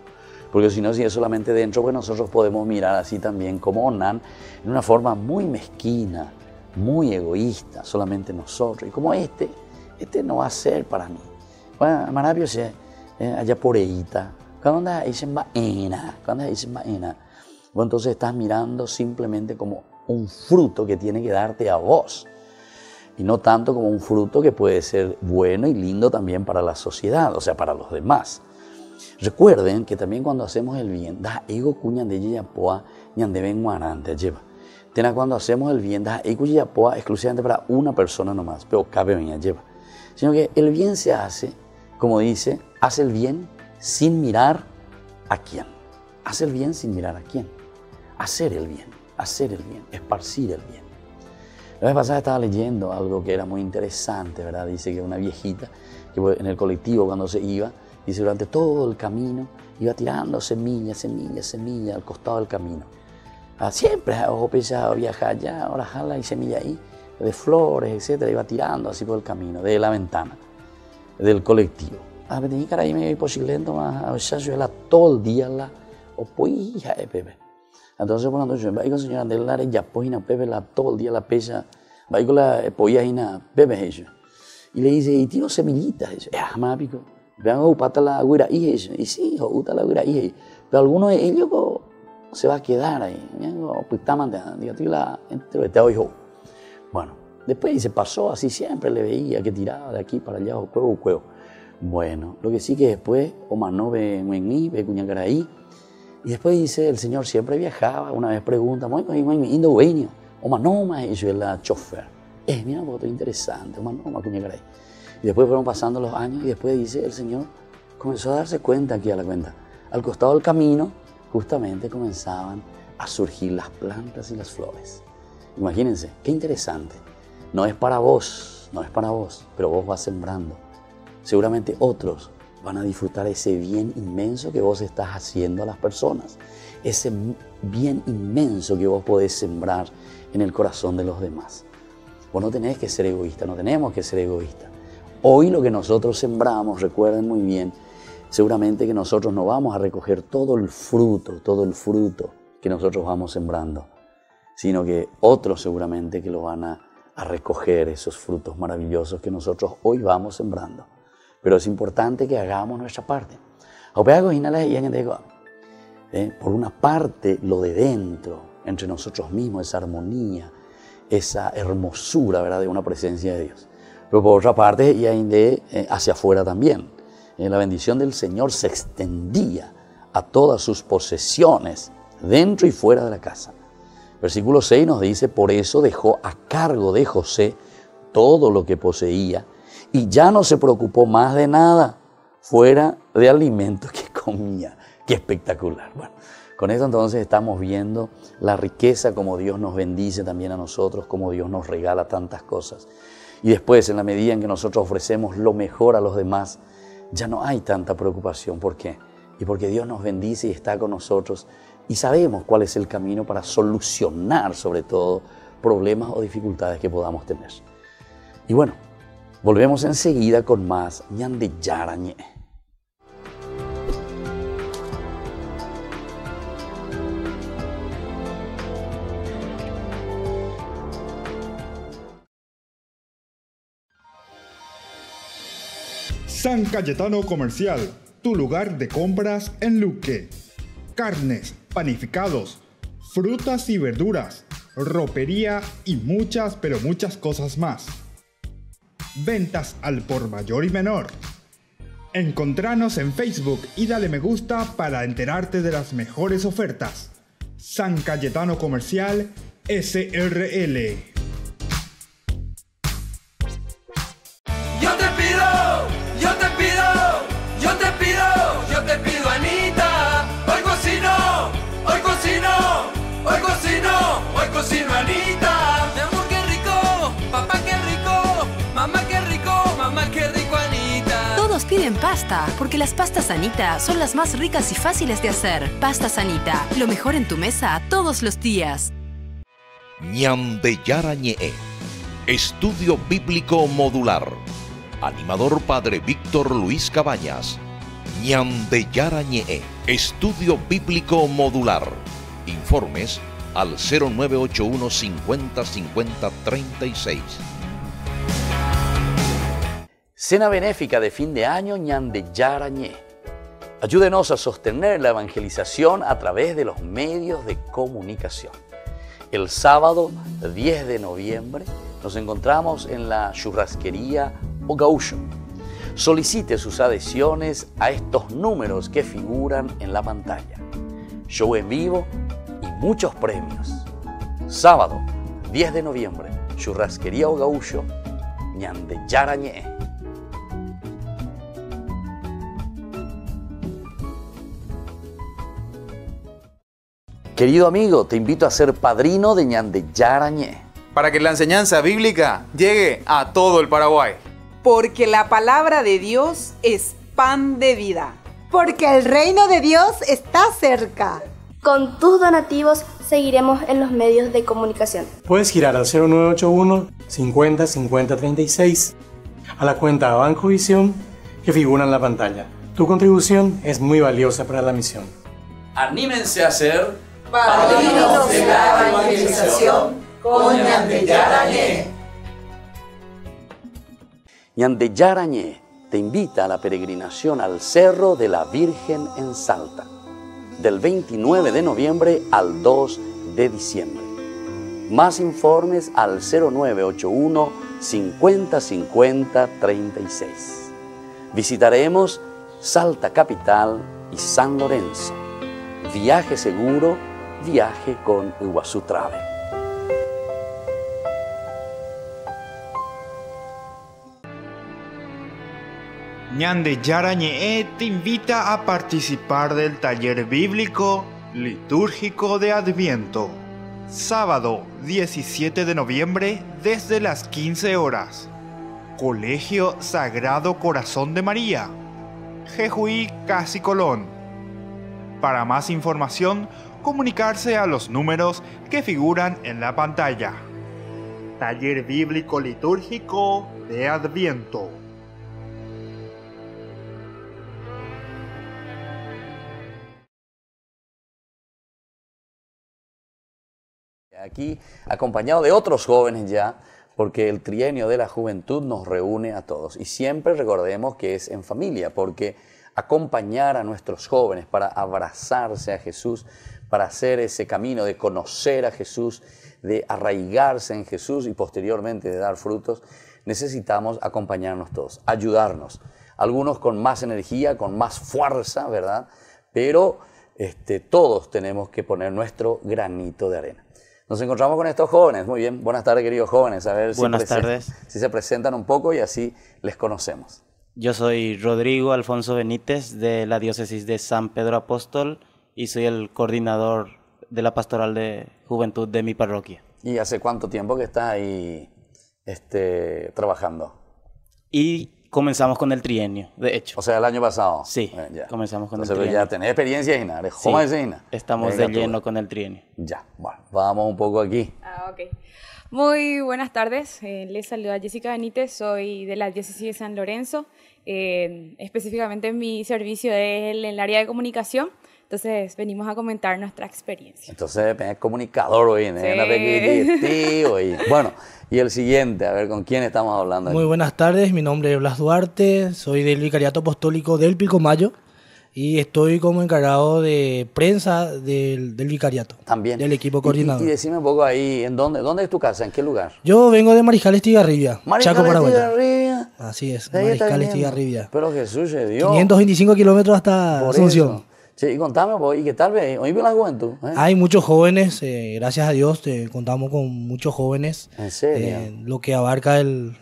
Porque si no, si es solamente dentro, pues nosotros podemos mirar así también como Onán, en una forma muy mezquina, muy egoísta, solamente nosotros. Y como este no va a ser para mí. Bueno, Manapio se allá por eita, cuando dicen vaina, bueno, entonces estás mirando simplemente como un fruto que tiene que darte a vos. Y no tanto como un fruto que puede ser bueno y lindo también para la sociedad, o sea, para los demás. Recuerden que también cuando hacemos el bien, da ego cuñan de yapoa, ñande ven guarante lleva. Tena cuando hacemos el bien, da ego yapoa exclusivamente para una persona nomás, pero cabe venir lleva. Sino que el bien se hace, como dice, hace el bien sin mirar a quién. Hace el bien sin mirar a quién. Hacer el bien, esparcir el bien. La vez pasada estaba leyendo algo que era muy interesante, ¿verdad? Dice que una viejita que en el colectivo cuando se iba, dice durante todo el camino iba tirando semilla al costado del camino. Siempre, ojo, pensaba viajar allá, ahora jala y semilla ahí, de flores, etcétera, iba tirando así por el camino, de la ventana del colectivo. Tenía cara ahí medio posiblento, más a veces yo era todo el día la opoija de Pepe. Entonces, cuando yo iba con señora de la ya poina Pepe la todo el día la pesa, va con la polla y na Pepe eso. Y le dice, y tiro semillitas, eso. Más pico. Vean, upata la guira y eso. Y sí, uta la guira y pero alguno de ellos se va a quedar ahí. Pues está mandando, digo, tú la entre te oigo. Bueno, después se pasó así siempre, le veía que tiraba de aquí para allá, o cuevo. Bueno, lo que sí que después, Omano ve Muengi, ve Cuñacaraí. Y después dice, el Señor siempre viajaba, una vez pregunta, muy indovenio, o manoma, y yo es la chofer. Mira, un interesante, o manoma, Cuñacaray. Y después fueron pasando los años y después dice, el Señor comenzó a darse cuenta aquí a la cuenta. Al costado del camino, justamente comenzaban a surgir las plantas y las flores. Imagínense, qué interesante. No es para vos, pero vos vas sembrando. Seguramente otros van a disfrutar ese bien inmenso que vos estás haciendo a las personas. Ese bien inmenso que vos podés sembrar en el corazón de los demás. Vos no tenés que ser egoísta, no tenemos que ser egoístas. Hoy lo que nosotros sembramos, recuerden muy bien, seguramente que nosotros no vamos a recoger todo el fruto que nosotros vamos sembrando, sino que otros seguramente que lo van a recoger esos frutos maravillosos que nosotros hoy vamos sembrando. Pero es importante que hagamos nuestra parte. Por una parte, lo de dentro, entre nosotros mismos, esa armonía, esa hermosura, ¿verdad?, de una presencia de Dios. Pero por otra parte, hacia afuera también. La bendición del Señor se extendía a todas sus posesiones, dentro y fuera de la casa. Versículo 6 nos dice, por eso dejó a cargo de José todo lo que poseía, y ya no se preocupó más de nada fuera de alimentos que comía. ¡Qué espectacular! Bueno, con esto entonces estamos viendo la riqueza, como Dios nos bendice también a nosotros, como Dios nos regala tantas cosas. Y después, en la medida en que nosotros ofrecemos lo mejor a los demás, ya no hay tanta preocupación. ¿Por qué? Y porque Dios nos bendice y está con nosotros y sabemos cuál es el camino para solucionar, sobre todo, problemas o dificultades que podamos tener. Y bueno, volvemos enseguida con más ñande yarañe. San Cayetano Comercial, tu lugar de compras en Luque. Carnes, panificados, frutas y verduras, ropería y muchas, pero muchas cosas más. Ventas al por mayor y menor. Encontranos en Facebook y dale me gusta para enterarte de las mejores ofertas. San Cayetano Comercial SRL. Yo te pido, Anita, hoy cocino pasta, porque las pastas Anita son las más ricas y fáciles de hacer. Pastas Anita, lo mejor en tu mesa todos los días. Ñande Yarañe, Estudio Bíblico Modular. Animador Padre Víctor Luis Cabañas. Ñande Yarañe, Estudio Bíblico Modular. Informes al 0981 50 50 36. Cena benéfica de fin de año Ñande Yarañe. Ayúdenos a sostener la evangelización a través de los medios de comunicación. El sábado 10 de noviembre nos encontramos en la churrasquería O Gaúcho. Solicite sus adhesiones a estos números que figuran en la pantalla. Show en vivo y muchos premios. Sábado 10 de noviembre, churrasquería O Gaúcho, Ñande Yarañe. Querido amigo, te invito a ser padrino de Ñande Yarañe, para que la enseñanza bíblica llegue a todo el Paraguay. Porque la palabra de Dios es pan de vida. Porque el reino de Dios está cerca. Con tus donativos seguiremos en los medios de comunicación. Puedes girar al 0981 50 50 36 a la cuenta Banco Visión que figura en la pantalla. Tu contribución es muy valiosa para la misión. Anímense a ser padrinos de la evangelización con Ñande Yarañe. Ñande Yarañe te invita a la peregrinación al Cerro de la Virgen en Salta, del 29 de noviembre al 2 de diciembre. Más informes al 0981 50 50 36. Visitaremos Salta Capital y San Lorenzo. Viaje seguro, viaje con Iguazú Travel. Ñande Yarañe te invita a participar del taller bíblico litúrgico de Adviento. Sábado 17 de noviembre desde las 15 horas. Colegio Sagrado Corazón de María, Jejuí, Casi Colón. Para más información, comunicarse a los números que figuran en la pantalla. Taller Bíblico Litúrgico de Adviento. Aquí acompañado de otros jóvenes ya, porque el trienio de la juventud nos reúne a todos. Y siempre recordemos que es en familia, porque acompañar a nuestros jóvenes para abrazarse a Jesús, para hacer ese camino de conocer a Jesús, de arraigarse en Jesús y posteriormente de dar frutos, necesitamos acompañarnos todos, ayudarnos. Algunos con más energía, con más fuerza, ¿verdad? Pero todos tenemos que poner nuestro granito de arena. Nos encontramos con estos jóvenes. Muy bien, buenas tardes, queridos jóvenes. A ver si se presentan un poco y así les conocemos. Yo soy Rodrigo Alfonso Benítez de la diócesis de San Pedro Apóstol y soy el coordinador de la pastoral de juventud de mi parroquia. ¿Y hace cuánto tiempo que estás ahí trabajando? Y comenzamos con el trienio, de hecho. O sea, el año pasado. Sí, ya. Comenzamos con Entonces, el trienio. Ya tenés experiencia, Ina. Eres sí, joven, Ina. Estamos de lleno con el trienio. Ya, bueno, vamos un poco aquí. Ok. Muy buenas tardes. Les saluda Jessica Benítez, soy de la diócesis de San Lorenzo. Específicamente mi servicio es en el área de comunicación. Entonces venimos a comentar nuestra experiencia. Entonces es comunicador hoy, sí. Bueno, y el siguiente, a ver con quién estamos hablando aquí. Muy buenas tardes, mi nombre es Blas Duarte, soy del Vicariato Apostólico del Pilcomayo y estoy como encargado de prensa del Vicariato. También. Del equipo coordinador. Y decime un poco ahí, ¿dónde es tu casa? ¿En qué lugar? Yo vengo de Mariscal Estigarribia, Chaco, Paraguay. Estigarribia. Así es, Mariscal Estigarribia. Pero Jesús se dio. 525 kilómetros hasta Asunción. Sí, y contame, pues, ¿y qué tal ve? Hoy vi la juventud. Hay muchos jóvenes, gracias a Dios, contamos con muchos jóvenes. ¿En serio? Lo que abarca el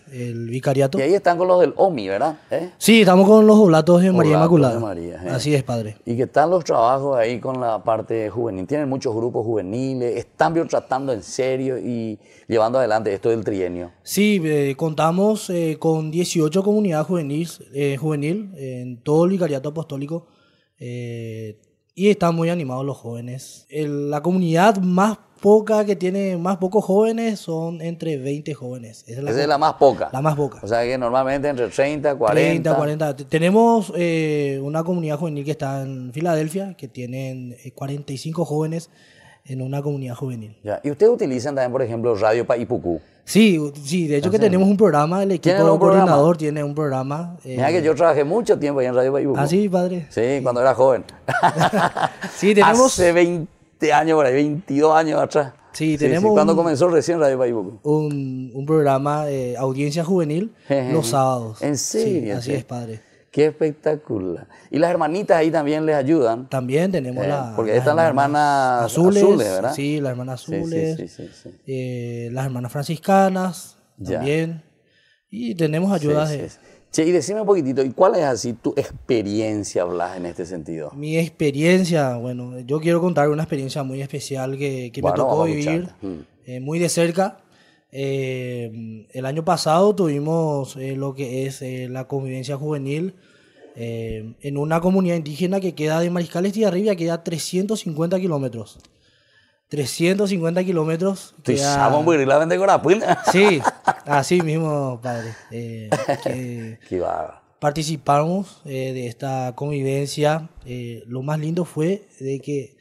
vicariato. Y ahí están con los del OMI, ¿verdad? Sí, estamos con los oblatos de María Oblatos Inmaculada. de María, Así es, padre. ¿Y qué tal los trabajos ahí con la parte juvenil? ¿Tienen muchos grupos juveniles? ¿Están tratando en serio y llevando adelante esto del trienio? Sí, contamos con 18 comunidades juvenil en todo el vicariato apostólico. Y están muy animados los jóvenes. La comunidad más poca que tiene más pocos jóvenes son entre 20 jóvenes. Esa es la más poca. La más poca. O sea que normalmente entre 30, 40. 30, 40. Tenemos una comunidad juvenil que está en Filadelfia, que tienen 45 jóvenes en una comunidad juvenil. Ya. ¿Y ustedes utilizan también, por ejemplo, Radio Paipucú? Sí, de hecho que tenemos un programa, el equipo coordinador tiene un programa. Mira que yo trabajé mucho tiempo ahí en Radio Paipucú. ¿Ah, sí, padre? Sí, cuando era joven. Sí, tenemos... Hace 20 años por ahí, 22 años atrás. Sí, tenemos... cuando comenzó recién Radio Paipucú. Un programa de audiencia juvenil los sábados. ¿En serio? Sí, así es, padre. Qué espectacular. ¿Y las hermanitas ahí también les ayudan? También tenemos porque están las hermanas azules, ¿verdad? Sí, las hermanas azules. Sí. Las hermanas franciscanas también. Y tenemos ayudas de... Che, y decime un poquitito, ¿y cuál es así tu experiencia, Blas, en este sentido? Mi experiencia, bueno, yo quiero contar una experiencia muy especial que me tocó vivir muy de cerca. El año pasado tuvimos lo que es la convivencia juvenil en una comunidad indígena que queda de Mariscal Estigarribia, queda 350 kilómetros. 350 kilómetros. Sí, así mismo, padre. Participamos de esta convivencia. Lo más lindo fue de que,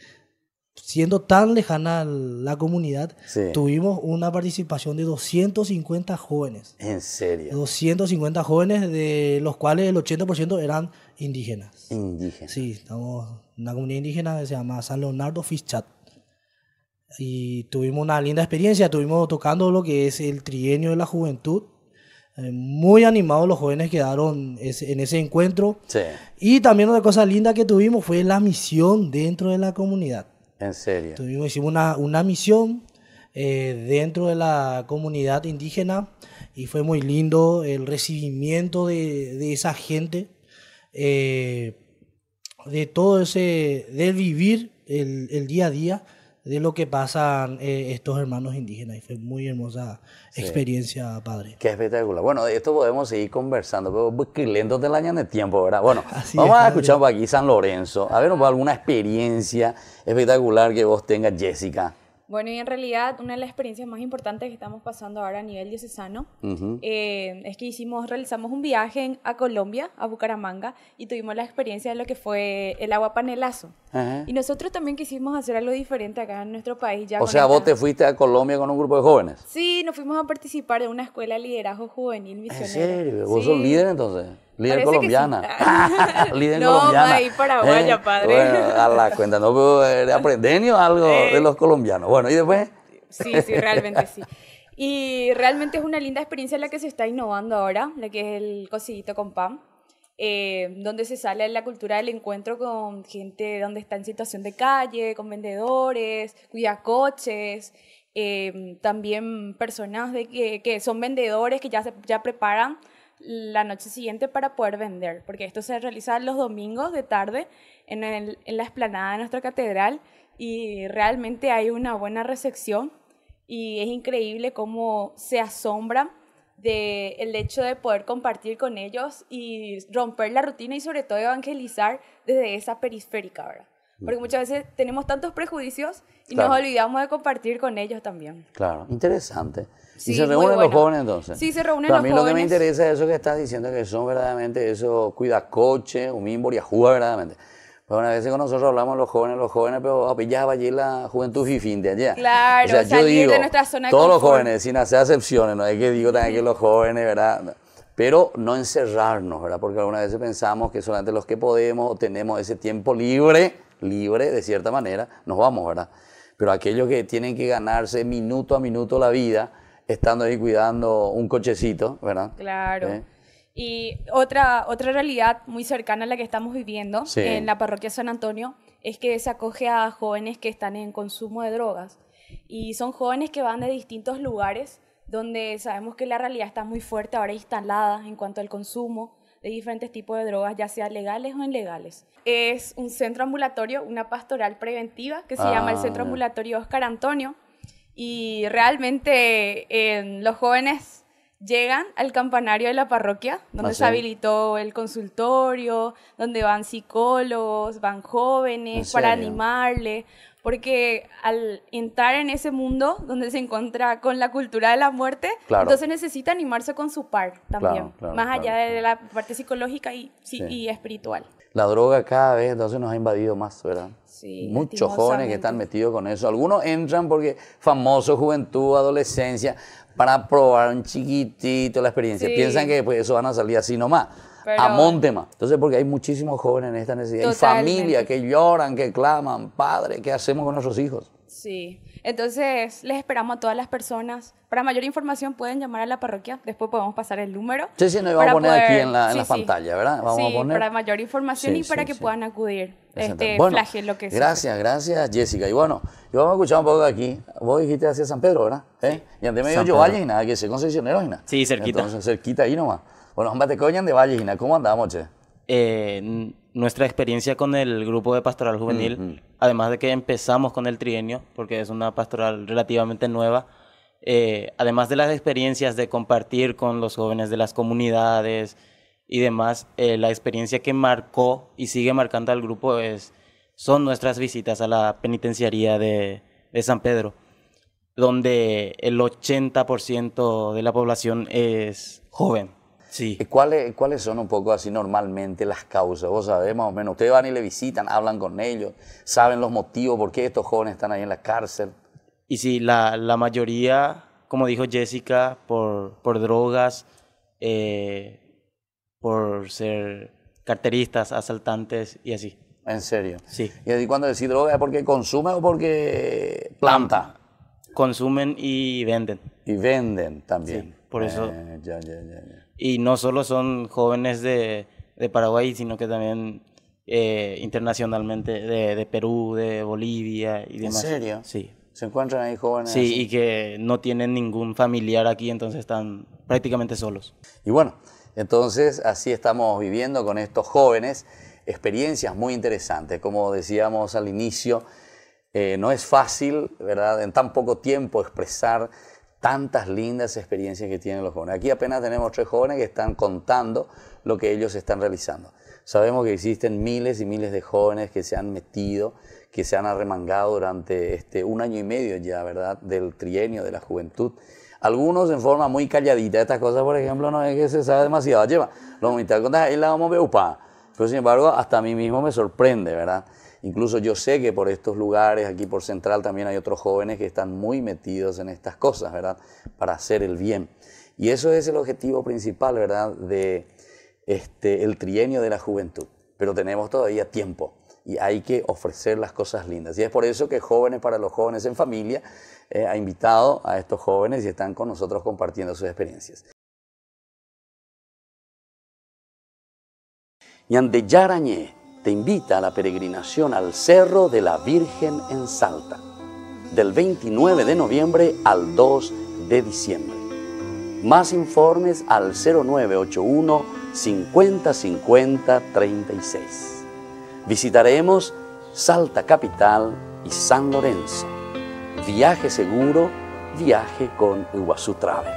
siendo tan lejana la comunidad, tuvimos una participación de 250 jóvenes. ¿En serio? 250 jóvenes, de los cuales el 80% eran indígenas. ¿Indígenas? Sí, estamos en una comunidad indígena que se llama San Leonardo Fischat. Y tuvimos una linda experiencia, estuvimos tocando lo que es el trienio de la juventud. Muy animados los jóvenes quedaron en ese encuentro. Sí. Y también otra cosa linda que tuvimos fue la misión dentro de la comunidad. ¿En serio? Hicimos una misión dentro de la comunidad indígena y fue muy lindo el recibimiento de esa gente, de todo del vivir el día a día de lo que pasan estos hermanos indígenas. Y fue muy hermosa experiencia, padre. Qué espectacular. Bueno, de esto podemos seguir conversando, pero que lento te la año de tiempo, ¿verdad? Bueno, así vamos es, a escuchar por aquí San Lorenzo. A ver, alguna experiencia espectacular que vos tengas, Jessica. Bueno, y en realidad una de las experiencias más importantes que estamos pasando ahora a nivel diocesano es que realizamos un viaje a Colombia, a Bucaramanga, y tuvimos la experiencia de lo que fue el agua panelazo. Y nosotros también quisimos hacer algo diferente acá en nuestro país. O sea, vos te fuiste a Colombia con un grupo de jóvenes. Sí, nos fuimos a participar de una escuela de liderazgo juvenil misionero. ¿En serio? ¿Vos sos líder entonces? Líder colombiana. Sí. Líder no, colombiana. ahí paraguaya, padre. Bueno, a la cuenta, ¿no puedo aprender algo de los colombianos? Bueno, ¿y después? Sí, realmente sí. Y realmente es una linda experiencia la que se está innovando ahora, la que es el cocidito con pan, donde se sale la cultura del encuentro con gente donde está en situación de calle, con vendedores, cuidacoches, también personas que son vendedores que ya preparan la noche siguiente para poder vender, porque esto se realiza los domingos de tarde en la explanada de nuestra catedral, y realmente hay una buena recepción y es increíble cómo se asombran del hecho de poder compartir con ellos y romper la rutina y sobre todo evangelizar desde esa periférica, ¿verdad? Porque muchas veces tenemos tantos prejuicios y nos olvidamos de compartir con ellos también. Claro, interesante. Sí, ¿Y se reúnen los jóvenes entonces? Sí, se reúnen los jóvenes. A mí lo que me interesa es eso que estás diciendo, que son verdaderamente esos cuidacoches, humín, boriajúa, verdaderamente. Pues una vez con nosotros hablamos los jóvenes, pero ya va allí la juventud fifín de allá. Claro, o sea, yo digo, de nuestra zona de todos confort. los jóvenes, sin hacer excepciones, no es que digo también que los jóvenes, ¿verdad? Pero no encerrarnos, ¿verdad? Porque algunas veces pensamos que solamente los que podemos o tenemos ese tiempo libre de cierta manera, nos vamos, ¿verdad? Pero aquellos que tienen que ganarse minuto a minuto la vida, estando ahí cuidando un cochecito, ¿verdad? Claro. Y otra realidad muy cercana a la que estamos viviendo en la parroquia San Antonio es que se acoge a jóvenes que están en consumo de drogas. Y son jóvenes que van de distintos lugares donde sabemos que la realidad está muy fuerte ahora instalada en cuanto al consumo de diferentes tipos de drogas, ya sea legales o ilegales. Es un centro ambulatorio, una pastoral preventiva que se llama el Centro Ambulatorio Oscar Antonio, y realmente los jóvenes llegan al campanario de la parroquia, donde se habilitó el consultorio, donde van psicólogos, van jóvenes para animarle, porque al entrar en ese mundo donde se encuentra con la cultura de la muerte, entonces necesita animarse con su par también, más allá de la parte psicológica y espiritual. La droga cada vez entonces nos ha invadido más, ¿verdad? Sí, muchos jóvenes que están metidos con eso. Algunos entran porque famoso, juventud, adolescencia, para probar un chiquitito la experiencia. Piensan que pues, eso van a salir así nomás. Pero, a monte más. Entonces, porque hay muchísimos jóvenes en esta necesidad. Totalmente. Hay familias que lloran, que claman, padre, ¿qué hacemos con nuestros hijos? Sí, entonces les esperamos a todas las personas. Para mayor información pueden llamar a la parroquia, después podemos pasar el número. Sí, nos vamos a poner aquí en la pantalla, ¿verdad? Vamos a poner. Para mayor información y para que puedan acudir. Bueno, flagelo que gracias Jessica. Y bueno, yo vamos a escuchar un poco de aquí. Vos dijiste hacia San Pedro, ¿verdad? Y ante medio yo Valle y nada, que se concesioneros y nada. Sí, cerquita. Entonces, cerquita ahí nomás. Bueno, hombre, te coñan de Valle y nada. ¿Cómo andamos, che? Nuestra experiencia con el grupo de pastoral juvenil, además de que empezamos con el trienio, porque es una pastoral relativamente nueva, además de las experiencias de compartir con los jóvenes de las comunidades y demás, la experiencia que marcó y sigue marcando al grupo son nuestras visitas a la penitenciaría de San Pedro, donde el 80% de la población es joven. Sí. ¿Cuáles son un poco así normalmente las causas? Vos sabés más o menos, ustedes van y le visitan, hablan con ellos, saben los motivos por qué estos jóvenes están ahí en la cárcel. Y sí, la mayoría, como dijo Jessica, por drogas, por ser carteristas, asaltantes y así. ¿En serio? Sí. ¿Y así cuando decís droga es porque consumen o porque planta? Consumen y venden. Y venden también. Sí, por eso. Ya. Y no solo son jóvenes de Paraguay, sino que también internacionalmente de Perú, de Bolivia y demás. ¿En serio? Sí. ¿Se encuentran ahí jóvenes? Sí, así? Y que no tienen ningún familiar aquí, entonces están prácticamente solos. Y bueno, entonces así estamos viviendo con estos jóvenes experiencias muy interesantes. Como decíamos al inicio, no es fácil, ¿verdad?, en tan poco tiempo expresar tantas lindas experiencias que tienen los jóvenes. Aquí apenas tenemos 3 jóvenes que están contando lo que ellos están realizando. Sabemos que existen miles y miles de jóvenes que se han metido, que se han arremangado durante 1 año y medio ya, ¿verdad?, del trienio de la juventud. Algunos en forma muy calladita. Estas cosas, por ejemplo, no es que se sabe demasiado. Lleva, los mitad contas ahí la vamos a ver, upa. Pero sin embargo, hasta a mí mismo me sorprende, ¿verdad? Incluso yo sé que por estos lugares, aquí por Central, también hay otros jóvenes que están muy metidos en estas cosas, ¿verdad?, para hacer el bien. Y eso es el objetivo principal, ¿verdad?, de el trienio de la juventud. Pero tenemos todavía tiempo y hay que ofrecer las cosas lindas. Y es por eso que Jóvenes para los Jóvenes en Familia ha invitado a estos jóvenes y están con nosotros compartiendo sus experiencias. Ñandeyarañé te invita a la peregrinación al Cerro de la Virgen en Salta, del 29 de noviembre al 2 de diciembre. Más informes al 0981 50 50 36. Visitaremos Salta Capital y San Lorenzo. Viaje seguro, viaje con Iguazú Travel.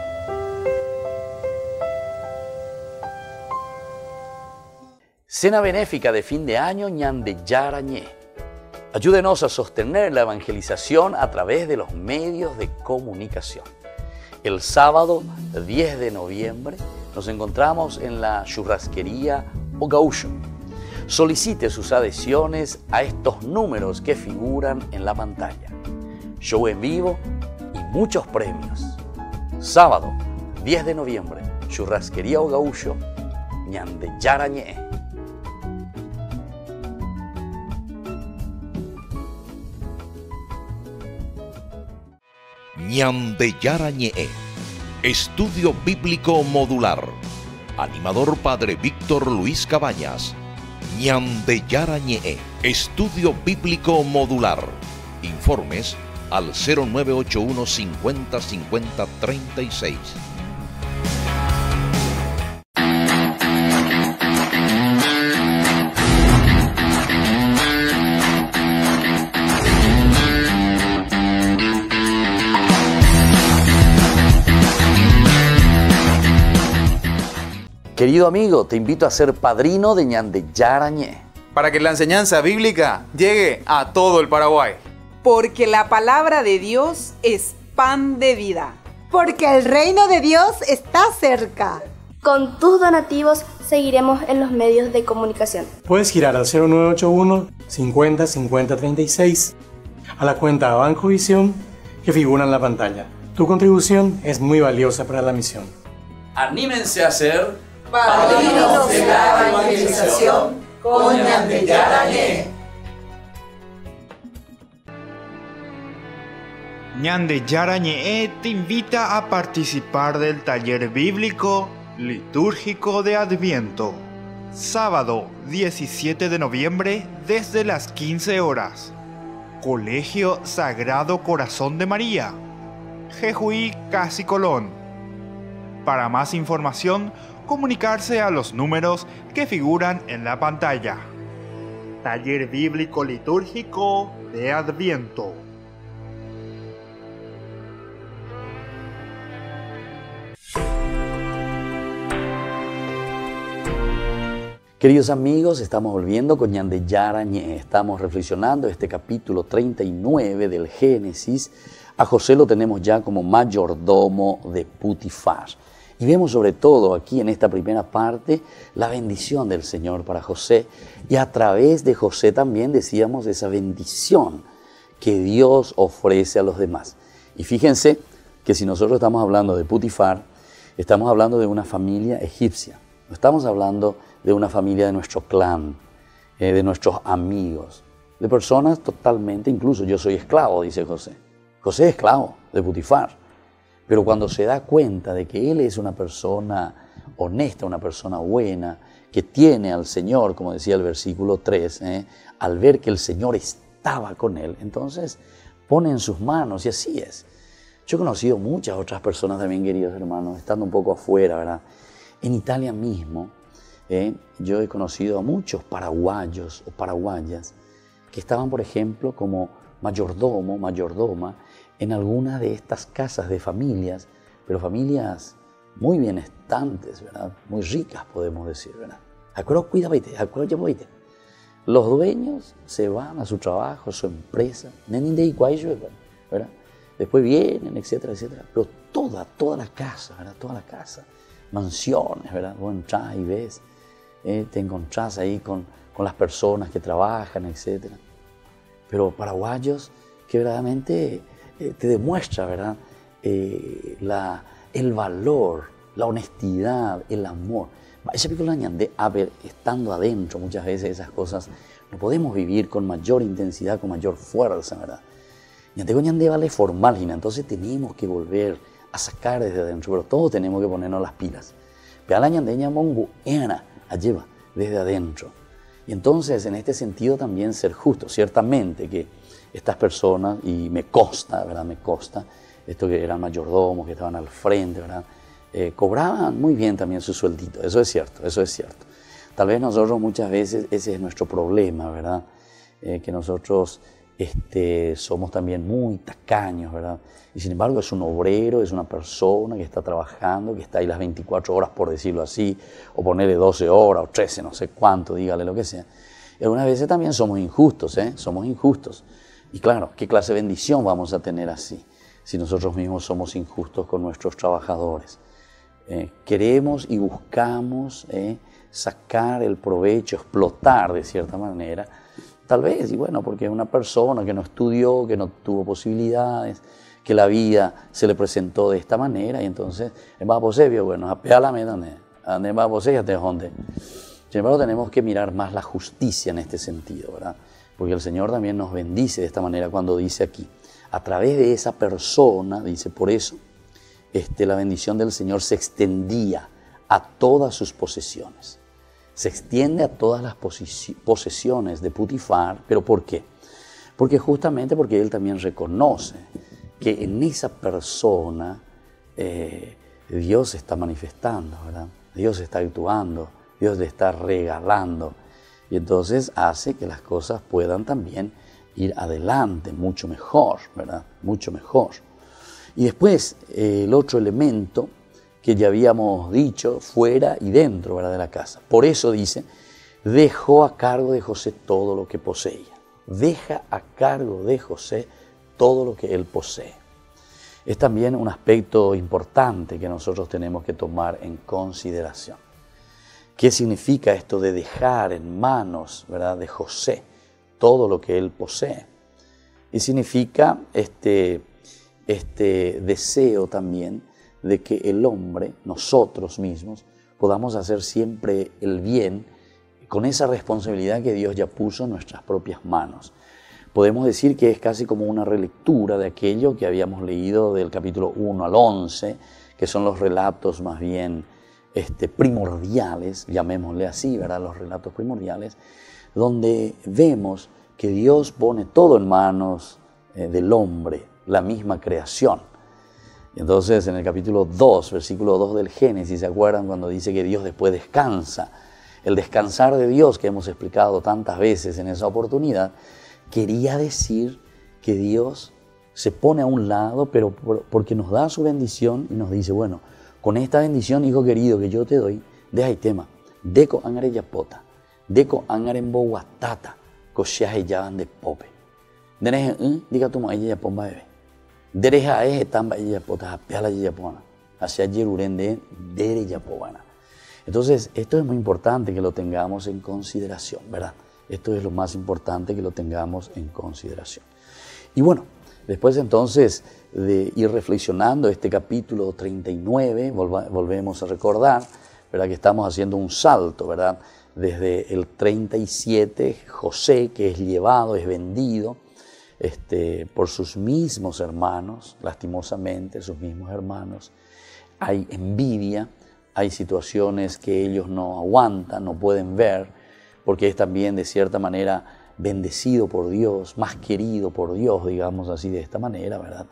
Cena benéfica de fin de año Ñandeyarañé. Ayúdenos a sostener la evangelización a través de los medios de comunicación. El sábado 10 de noviembre nos encontramos en la churrasquería O Gaúcho. Solicite sus adhesiones a estos números que figuran en la pantalla. Show en vivo y muchos premios. Sábado 10 de noviembre, churrasquería O Gaúcho, Ñandeyarañé. Ñandeyarañé, Estudio Bíblico Modular. Animador Padre Víctor Luis Cabañas. Ñandeyarañe, Estudio Bíblico Modular. Informes al 0981 50 50 36. Querido amigo, te invito a ser padrino de Ñandeyarañe, para que la enseñanza bíblica llegue a todo el Paraguay. Porque la palabra de Dios es pan de vida. Porque el reino de Dios está cerca. Con tus donativos seguiremos en los medios de comunicación. Puedes girar al 0981 50 50 36 a la cuenta Banco Visión que figura en la pantalla. Tu contribución es muy valiosa para la misión. Anímense a ser padrinos de la evangelización con Ñandeyarañe. Ñandeyarañe te invita a participar del taller bíblico litúrgico de Adviento. Sábado 17 de noviembre desde las 15 horas. Colegio Sagrado Corazón de María, Jejuí, Casi Colón. Para más información, comunicarse a los números que figuran en la pantalla. Taller Bíblico Litúrgico de Adviento. Queridos amigos, estamos volviendo con Ñandeyarañe. Estamos reflexionando este capítulo 39 del Génesis. A José lo tenemos ya como mayordomo de Putifar. Y vemos sobre todo aquí en esta primera parte la bendición del Señor para José. Y a través de José también decíamos esa bendición que Dios ofrece a los demás. Y fíjense que si nosotros estamos hablando de Putifar, estamos hablando de una familia egipcia. No estamos hablando de una familia de nuestro clan, de nuestros amigos, de personas totalmente, incluso yo soy esclavo, dice José. José es esclavo de Putifar. Pero cuando se da cuenta de que él es una persona honesta, una persona buena, que tiene al Señor, como decía el versículo 3, al ver que el Señor estaba con él, entonces pone en sus manos, y así es. Yo he conocido muchas otras personas también, queridos hermanos, estando un poco afuera, ¿verdad? En Italia mismo, yo he conocido a muchos paraguayos o paraguayas que estaban, por ejemplo, como mayordomo, mayordoma, en alguna de estas casas de familias, pero familias muy benestantes, ¿verdad? Muy ricas, podemos decir, ¿verdad? Los dueños se van a su trabajo, a su empresa, ¿verdad? Después vienen, etcétera, etcétera. Pero toda la casa, ¿verdad? Toda la casa, mansiones, ¿verdad? Vos entras y ves, te encontrás ahí con las personas que trabajan, etcétera. Pero paraguayos que verdaderamente te demuestra, ¿verdad? El valor, la honestidad, el amor. Esa película a ver, estando adentro muchas veces esas cosas, no podemos vivir con mayor intensidad, con mayor fuerza, ¿verdad? Ñande vale formal, entonces tenemos que volver a sacar desde adentro, pero todos tenemos que ponernos las pilas. Pero la ñandeña mongu era lleva desde adentro. Y entonces, en este sentido también ser justo, ciertamente que estas personas, y me consta, ¿verdad? Me consta, estos que eran mayordomos, que estaban al frente, ¿verdad? Cobraban muy bien también su sueldito, eso es cierto, eso es cierto. Tal vez nosotros muchas veces, ese es nuestro problema, ¿verdad? Que nosotros somos también muy tacaños, ¿verdad? Y sin embargo es un obrero, es una persona que está trabajando, que está ahí las 24 horas, por decirlo así, o ponerle 12 horas, o 13, no sé cuánto, dígale lo que sea. Y algunas veces también somos injustos, somos injustos. Y claro, ¿qué clase de bendición vamos a tener así? Si nosotros mismos somos injustos con nuestros trabajadores. Queremos y buscamos sacar el provecho, explotar de cierta manera. Tal vez, y bueno, porque es una persona que no estudió, que no tuvo posibilidades, que la vida se le presentó de esta manera, y entonces, bueno, apélame donde va a ya te jonde. Sin embargo, tenemos que mirar más la justicia en este sentido, ¿verdad? Porque el Señor también nos bendice de esta manera cuando dice aquí, a través de esa persona, dice, por eso, la bendición del Señor se extendía a todas sus posesiones. Se extiende a todas las posesiones de Putifar, pero ¿por qué? Porque justamente porque él también reconoce que en esa persona Dios se está manifestando, ¿verdad? Dios está actuando, Dios le está regalando. Y entonces hace que las cosas puedan también ir adelante, mucho mejor, ¿verdad? Mucho mejor. Y después el otro elemento que ya habíamos dicho, fuera y dentro, ¿verdad?, de la casa. Por eso dice, dejó a cargo de José todo lo que poseía. Deja a cargo de José todo lo que él posee. Es también un aspecto importante que nosotros tenemos que tomar en consideración. ¿Qué significa esto de dejar en manos, ¿verdad?, de José todo lo que él posee? Y significa este deseo también de que el hombre, nosotros mismos, podamos hacer siempre el bien con esa responsabilidad que Dios ya puso en nuestras propias manos. Podemos decir que es casi como una relectura de aquello que habíamos leído del capítulo 1 al 11, que son los relatos más bien primordiales, llamémosle así, ¿verdad?, los relatos primordiales, donde vemos que Dios pone todo en manos del hombre, la misma creación. Entonces, en el capítulo 2, versículo 2 del Génesis, ¿se acuerdan cuando dice que Dios después descansa? El descansar de Dios, que hemos explicado tantas veces en esa oportunidad, quería decir que Dios se pone a un lado, pero porque nos da su bendición y nos dice, bueno, con esta bendición, hijo querido, que yo te doy, deja el tema, deco angare yapota, deco angare en boguatata, cocheaje yaban de pope. Deneje, diga tu ma ella pomba bebé. Dereja es tamba ella pota, peala ella pona, hacia yerurende, dere ya pobana. Entonces, esto es muy importante que lo tengamos en consideración, ¿verdad? Esto es lo más importante que lo tengamos en consideración. Y bueno, después entonces de ir reflexionando este capítulo 39, volvemos a recordar, ¿verdad?, que estamos haciendo un salto, ¿verdad?, desde el 37, José, que es llevado, es vendido por sus mismos hermanos, lastimosamente, sus mismos hermanos. Hay envidia, hay situaciones que ellos no aguantan, no pueden ver, porque es también de cierta manera bendecido por Dios, más querido por Dios, digamos así de esta manera, ¿verdad?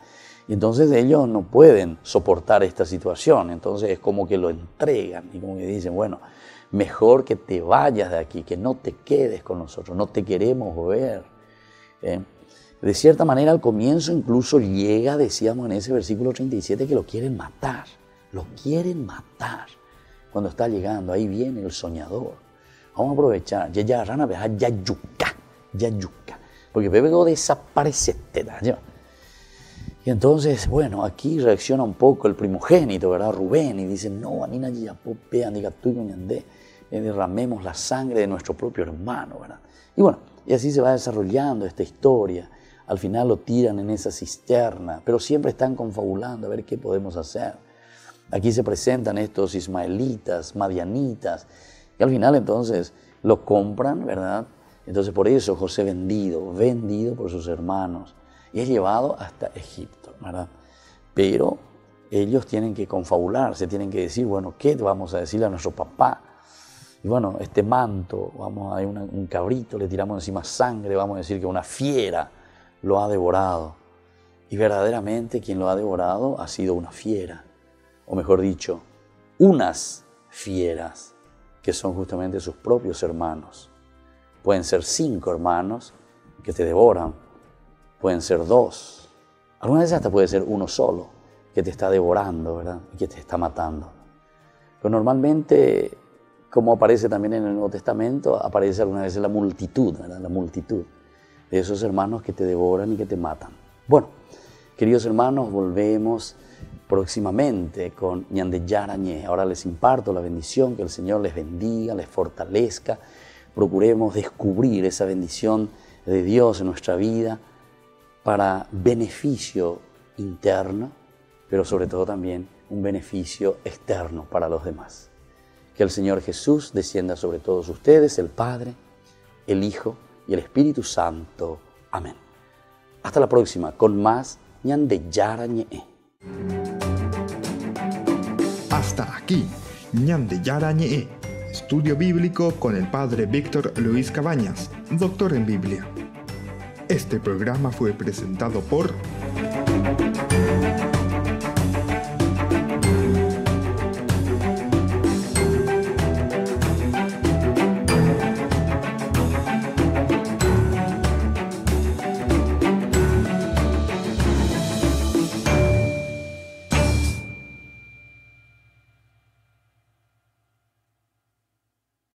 Y entonces ellos no pueden soportar esta situación, entonces es como que lo entregan y como que dicen, bueno, mejor que te vayas de aquí, que no te quedes con nosotros, no te queremos ver. De cierta manera al comienzo incluso llega, decíamos en ese versículo 37, que lo quieren matar, cuando está llegando, ahí viene el soñador. Vamos a aprovechar, ya rana veja ya yuca, porque luego desaparecete, ¿ya? Y entonces, bueno, aquí reacciona un poco el primogénito, ¿verdad?, Rubén, y dice, no, anina ya popea, diga tú y derramemos la sangre de nuestro propio hermano, ¿verdad? Y bueno, y así se va desarrollando esta historia. Al final lo tiran en esa cisterna, pero siempre están confabulando a ver qué podemos hacer. Aquí se presentan estos ismaelitas, madianitas, y al final entonces lo compran, ¿verdad? Entonces por eso José vendido por sus hermanos, y es llevado hasta Egipto, ¿verdad? Pero ellos tienen que confabularse, tienen que decir, bueno, ¿qué vamos a decirle a nuestro papá? Y bueno, este manto, vamos a un cabrito, le tiramos encima sangre, vamos a decir que una fiera lo ha devorado. Y verdaderamente quien lo ha devorado ha sido una fiera, o mejor dicho, unas fieras, que son justamente sus propios hermanos. Pueden ser 5 hermanos que te devoran, pueden ser 2, algunas veces hasta puede ser uno solo que te está devorando, ¿verdad?, y que te está matando. Pero normalmente, como aparece también en el Nuevo Testamento, aparece algunas veces la multitud, ¿verdad?, la multitud de esos hermanos que te devoran y que te matan. Bueno, queridos hermanos, volvemos próximamente con Ñande Yarañé. Ahora les imparto la bendición, que el Señor les bendiga, les fortalezca. Procuremos descubrir esa bendición de Dios en nuestra vida para beneficio interno, pero sobre todo también un beneficio externo para los demás. Que el Señor Jesús descienda sobre todos ustedes, el Padre, el Hijo y el Espíritu Santo. Amén. Hasta la próxima con más Ñande Yarañé. Hasta aquí, Ñande Yarañé, Estudio Bíblico con el Padre Víctor Luis Cabañas, doctor en Biblia. Este programa fue presentado por